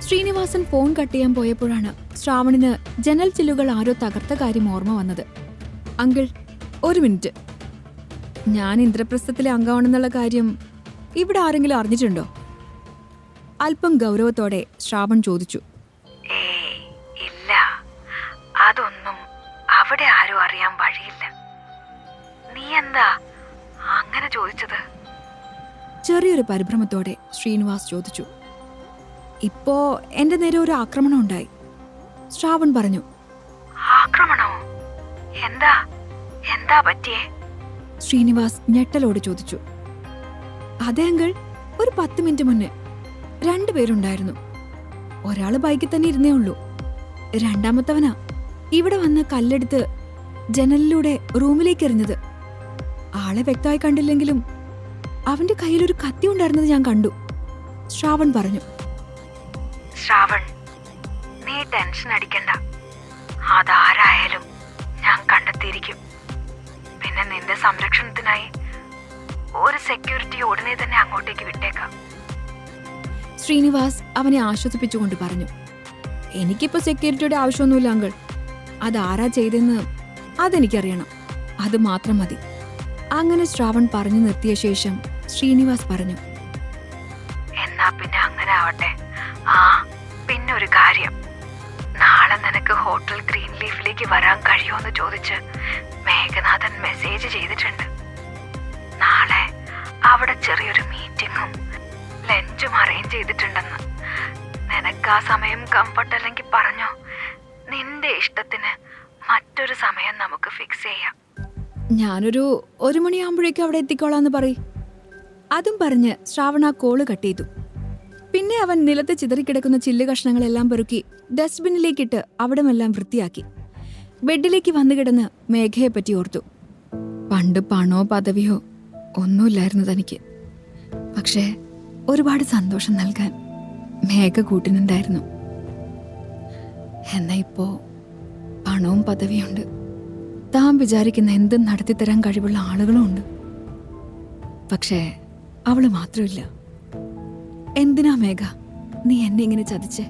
ശ്രീനിവാസൻ ഫോൺ കട്ട് ചെയ്യാൻ പോയപ്പോഴാണ് ശ്രാവണിന് ജനൽ ചില്ലുകൾ ആരോ തകർത്ത കാര്യം ഓർമ്മ വന്നത്. അങ്കിൾ, ഒരു മിനിറ്റ്. ഞാൻ ഇന്ദ്രപ്രസ്ഥത്തിലെ അംഗമാണെന്നുള്ള കാര്യം ഇവിടെ ആരെങ്കിലും അറിഞ്ഞിട്ടുണ്ടോ? അല്പം ഗൗരവത്തോടെ ശ്രാവൺ ചോദിച്ചു. ഇല്ല, അതൊന്നും അവിടെ ആരും അറിയാൻ വഴിയില്ല. നീ എന്താ അങ്ങനെ ചോദിച്ചത്? ചെറിയൊരു പരിഭ്രമത്തോടെ ശ്രീനിവാസ് ചോദിച്ചു. ഇപ്പോ എന്റെ നേരെ ഒരു ആക്രമണം ഉണ്ടായി, ശ്രാവൺ പറഞ്ഞു. ആക്രമണോ? എന്താ എന്താ പറ്റിയേ? ശ്രീനിവാസ് ഞെട്ടലോട് ചോദിച്ചു. അതെ അങ്കിൾ, ഒരു 10 മിനിറ്റ് മുന്നേ 2 പേരുണ്ടായിരുന്നു. ഒരാള് ബൈക്കിൽ തന്നെ ഇരുന്നേ ഉള്ളൂ. രണ്ടാമത്തവനാ ഇവിടെ വന്ന് കല്ലെടുത്ത് ജനലിലൂടെ റൂമിലേക്ക് എറിഞ്ഞത്. ആളെ വ്യക്തമായി കണ്ടില്ലെങ്കിലും അവന്റെ കയ്യിലൊരു കത്തി ഉണ്ടായിരുന്നത് ഞാൻ കണ്ടു, ശ്രാവൺ പറഞ്ഞു. ശ്രാവൺ, നീ ടെൻഷൻ അടിക്കണ്ട. അതാരായാലും ഞാൻ കണ്ടെത്തിയിരിക്കും. പിന്നെ നിന്റെ സംരക്ഷണത്തിനായി ഒരു സെക്യൂരിറ്റി ഉടനെ തന്നെ അങ്ങോട്ടേക്ക് വിട്ടേക്കാം. ശ്രീനിവാസ് അവനെ ആശ്വസിപ്പിച്ചുകൊണ്ട് പറഞ്ഞു. എനിക്കിപ്പോ സെക്യൂരിറ്റിയുടെ ആവശ്യമൊന്നുമില്ല അങ്കിൾ. അതാരാ ചെയ്തെന്ന് അതെനിക്കറിയണം, അത് മാത്രം മതി. അങ്ങനെ ശ്രാവൺ പറഞ്ഞു നിർത്തിയ ശേഷം ശ്രീനിവാസ് പറഞ്ഞു. എന്നാ പിന്നെ അങ്ങനെ ആവട്ടെ. ആ, പിന്നെ ഒരു കാര്യം. നാളെ നിനക്ക് ഹോട്ടൽ ഗ്രീൻ ലീഫിലേക്ക് വരാൻ കഴിയുമെന്ന് ചോദിച്ച് മേഘനാഥൻ മെസ്സേജ് ചെയ്തിട്ടുണ്ട്. നാളെ അവിടെ ചെറിയൊരു മീറ്റിംഗും ലഞ്ചും അറേഞ്ച് ചെയ്തിട്ടുണ്ടെന്ന്. നിനക്ക് ആ സമയം കംഫർട്ട് അല്ലെങ്കിൽ പറഞ്ഞോ, നിന്റെ ഇഷ്ടത്തിന് മറ്റൊരു സമയം നമുക്ക് ഫിക്സ് ചെയ്യാം. ഞാനൊരു 1 മണിയാകുമ്പോഴേക്കും അവിടെ എത്തിക്കോളാന്ന് പറയും. അതും പറഞ്ഞ് ശ്രാവണ കോള് കട്ട് ചെയ്തു. പിന്നെ അവൻ നിലത്ത് ചിതറിക്കിടക്കുന്ന ചില്ല് കഷ്ണങ്ങളെല്ലാം പെറുക്കി ഡസ്റ്റ്ബിന്നിലേക്കിട്ട് അവിടമെല്ലാം വൃത്തിയാക്കി. ബെഡിലേക്ക് വന്നു കിടന്ന് മേഘയെ പറ്റി ഓർത്തു. പണ്ട് പണോ പദവിയോ ഒന്നുമില്ലായിരുന്നു തനിക്ക്. പക്ഷേ ഒരുപാട് സന്തോഷം നൽകാൻ മേഘ കൂട്ടിനുണ്ടായിരുന്നു. എന്നാ ഇപ്പോ പണവും പദവിയുണ്ട്. താൻ വിചാരിക്കുന്ന എന്തും നടത്തിത്തരാൻ കഴിവുള്ള ആളുകളും ഉണ്ട്. പക്ഷേ അവള് മാത്രമില്ല. എന്തിനാ മേഘ നീ എന്നെ ഇങ്ങനെ ചതിച്ചേ?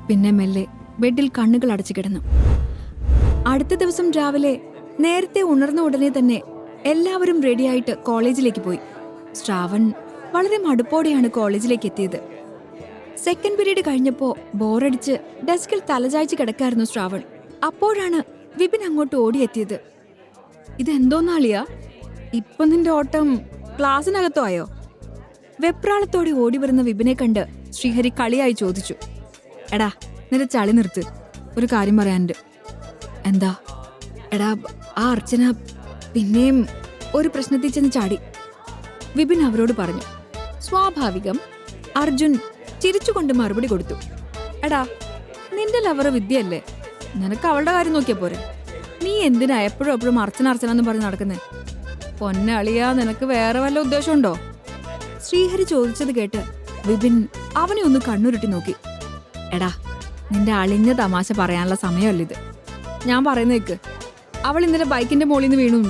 പിന്നെ മെല്ലെ ബെഡിൽ കണ്ണുകൾ അടച്ചു കിടന്നു. അടുത്ത ദിവസം രാവിലെ നേരത്തെ ഉണർന്ന ഉടനെ തന്നെ എല്ലാവരും റെഡിയായിട്ട് കോളേജിലേക്ക് പോയി. ശ്രാവൺ വളരെ മടുപ്പോടെയാണ് കോളേജിലേക്ക് എത്തിയത്. സെക്കൻഡ് പീരീഡ് കഴിഞ്ഞപ്പോ ബോറടിച്ച് ഡെസ്കിൽ തലചായ്ച്ച് കിടക്കായിരുന്നു ശ്രാവൺ. അപ്പോഴാണ് വിപിൻ അങ്ങോട്ട് ഓടിയെത്തിയത്. ഇതെന്തോന്നാളിയാ, ഇപ്പൊ നിന്റെ ഓട്ടം ക്ലാസ്സിനകത്തോ ആയോ? വെപ്രാളത്തോടെ ഓടി വരുന്ന വിപിനെ കണ്ട് ശ്രീഹരി കളിയായി ചോദിച്ചു. എടാ, നിന്റെ ചളി നിർത്ത്, ഒരു കാര്യം പറയാനുണ്ട്. എന്താ? എടാ, ആ അർച്ചന പിന്നെയും ഒരു പ്രശ്നത്തിൽ ചെന്ന് ചാടി, വിപിൻ അവരോട് പറഞ്ഞു. സ്വാഭാവികം, അർജുൻ ചിരിച്ചുകൊണ്ട് മറുപടി കൊടുത്തു. എടാ, നിന്റെ ലവർ വിദ്യയല്ലേ, നിനക്ക് അവളുടെ കാര്യം നോക്കിയാ പോരെ. നീ എന്തിനാ എപ്പോഴും എപ്പോഴും അർച്ചന എന്ന് പറഞ്ഞ് നടക്കുന്നേ? പൊന്നളിയാ, നിനക്ക് വേറെ വല്ല ഉദ്ദേശമുണ്ടോ? ശ്രീഹരി ചോദിച്ചത് കേട്ട് വിപിൻ അവനെ ഒന്ന് കണ്ണുരുട്ടി നോക്കി. എടാ, നിന്റെ അളിഞ്ഞ തമാശ പറയാനുള്ള സമയമല്ല ഇത്. ഞാൻ പറയുന്നേക്ക്, അവൾ ഇന്നലെ ബൈക്കിന്റെ മുകളിൽ നിന്ന് വീണു.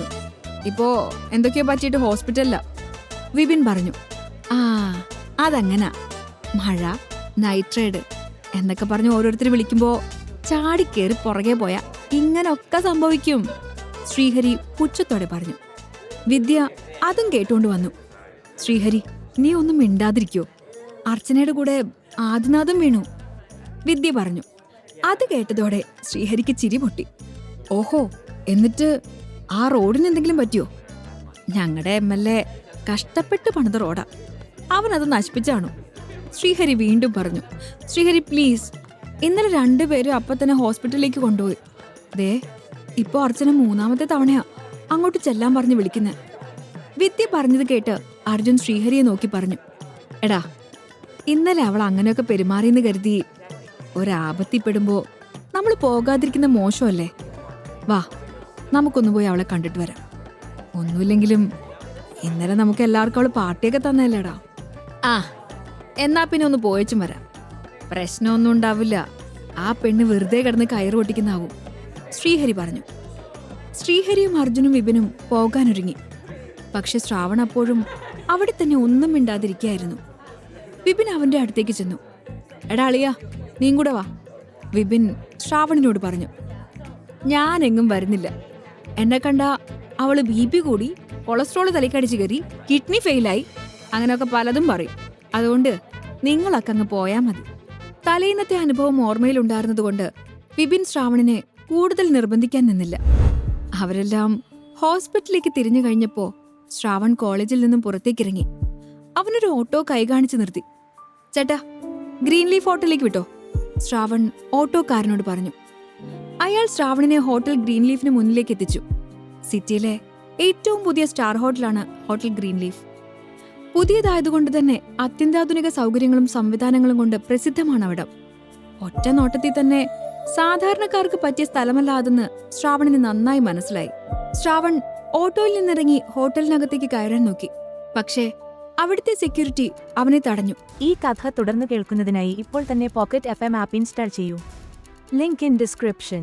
ഇപ്പോ എന്തൊക്കെയോ പറ്റിയിട്ട് ഹോസ്പിറ്റലിലാ, വിപിൻ പറഞ്ഞു. ആ, അതങ്ങനാ. മഴ, നൈട്രേഡ് എന്നൊക്കെ പറഞ്ഞ് ഓരോരുത്തർ വിളിക്കുമ്പോ ചാടിക്കേറി പുറകെ പോയാ ഇങ്ങനൊക്കെ സംഭവിക്കും, ശ്രീഹരി പുച്ഛത്തോടെ പറഞ്ഞു. വിദ്യ അതും കേട്ടുകൊണ്ട് വന്നു. ശ്രീഹരി, നീ ഒന്നും മിണ്ടാതിരിക്കോ? അർച്ചനയുടെ കൂടെ ആദിനാഥും വീണു, വിദ്യ പറഞ്ഞു. അത് കേട്ടതോടെ ശ്രീഹരിക്ക് ചിരി പൊട്ടി. ഓഹോ, എന്നിട്ട് ആ റോഡിന് എന്തെങ്കിലും പറ്റിയോ? ഞങ്ങളുടെ MLA കഷ്ടപ്പെട്ട് പണിത റോഡാ, അവനത് നശിപ്പിച്ചാണോ? ശ്രീഹരി വീണ്ടും പറഞ്ഞു. ശ്രീഹരി പ്ലീസ്, ഇന്നലെ 2 പേരും അപ്പം തന്നെ ഹോസ്പിറ്റലിലേക്ക് കൊണ്ടുപോയി. ദേ ഇപ്പൊ അർച്ചന 3-ാമത്തെ തവണയാ അങ്ങോട്ട് ചെല്ലാൻ പറഞ്ഞ് വിളിക്കുന്നെ. വിദ്യ പറഞ്ഞത് കേട്ട് അർജുൻ ശ്രീഹരിയെ നോക്കി പറഞ്ഞു, എടാ ഇന്നലെ അവൾ അങ്ങനെയൊക്കെ പെരുമാറിയെന്ന് കരുതി ഒരാപത്തിപ്പെടുമ്പോ നമ്മൾ പോകാതിരിക്കുന്ന മോശമല്ലേ? വാ നമുക്കൊന്നു പോയി അവളെ കണ്ടിട്ട് വരാം. ഒന്നുമില്ലെങ്കിലും ഇന്നലെ നമുക്ക് എല്ലാവർക്കും അവള് പാർട്ടിയൊക്കെ തന്നല്ലേടാ. ആ എന്നാ പിന്നെ ഒന്ന് പോയച്ചും വരാം. പ്രശ്നമൊന്നും ഉണ്ടാവില്ല, ആ പെണ്ണ് വെറുതെ കിടന്ന് കയറ് പൊട്ടിക്കുന്നാവും, ശ്രീഹരി പറഞ്ഞു. ശ്രീഹരിയും അർജുനും വിപിനും പോകാനൊരുങ്ങി. പക്ഷെ ശ്രാവൺ അപ്പോഴും അവിടെ തന്നെ ഒന്നും മിണ്ടാതിരിക്കായിരുന്നു. വിപിൻ അവന്റെ അടുത്തേക്ക് ചെന്നു. എടാ അളിയാ, നീയും കൂടെ വാ, വിപിൻ ശ്രാവണിനോട് പറഞ്ഞു. ഞാനെങ്ങും വരുന്നില്ല. എന്നെ കണ്ട അവള് BP കൂടി, കൊളസ്ട്രോള് തലക്കടിച്ച് കയറി, കിഡ്നി ഫെയിലായി, അങ്ങനെയൊക്കെ പലതും പറയും. അതുകൊണ്ട് നിങ്ങളൊക്കെ അങ്ങ് പോയാ മതി. തലേന്നത്തെ അനുഭവം ഓർമ്മയിലുണ്ടായിരുന്നതുകൊണ്ട് വിപിൻ ശ്രാവണിനെ കൂടുതൽ നിർബന്ധിക്കാൻ നിന്നില്ല. അവരെല്ലാം ഹോസ്പിറ്റലിലേക്ക് തിരിഞ്ഞു കഴിഞ്ഞപ്പോ ശ്രാവൺ കോളേജിൽ നിന്നും പുറത്തേക്കിറങ്ങി. അവനൊരു ഓട്ടോ കൈകാണിച്ച് നിർത്തി. ചേട്ടാ, ഗ്രീൻ ലീഫ് ഹോട്ടലിലേക്ക് വിട്ടോ, ശ്രാവൺ ഓട്ടോക്കാരനോട് പറഞ്ഞു. അയാൾ ശ്രാവണിനെ ഹോട്ടൽ ഗ്രീൻ ലീഫിന് മുന്നിലേക്ക് എത്തിച്ചു. സിറ്റിയിലെ ഏറ്റവും പുതിയ സ്റ്റാർ ഹോട്ടലാണ് ഹോട്ടൽ ഗ്രീൻ ലീഫ്. പുതിയതായതുകൊണ്ട് തന്നെ അത്യന്താധുനിക സൗകര്യങ്ങളും സംവിധാനങ്ങളും കൊണ്ട് പ്രസിദ്ധമാണ് അവിടം. ഒറ്റ നോട്ടത്തിൽ തന്നെ സാധാരണക്കാർക്ക് പറ്റിയ സ്ഥലമല്ല അതെന്ന് ശ്രാവണിന് നന്നായി മനസ്സിലായി. ശ്രാവൺ ഓട്ടോയിൽ നിന്നിറങ്ങി ഹോട്ടലിനകത്തേക്ക് കയറാൻ നോക്കി. പക്ഷേ അവിടുത്തെ സെക്യൂരിറ്റി അവനെ തടഞ്ഞു. ഈ കഥ തുടർന്ന് കേൾക്കുന്നതിനായി ഇപ്പോൾ തന്നെ പോക്കറ്റ് FM ആപ്പ് ഇൻസ്റ്റാൾ ചെയ്യൂ. Link in description.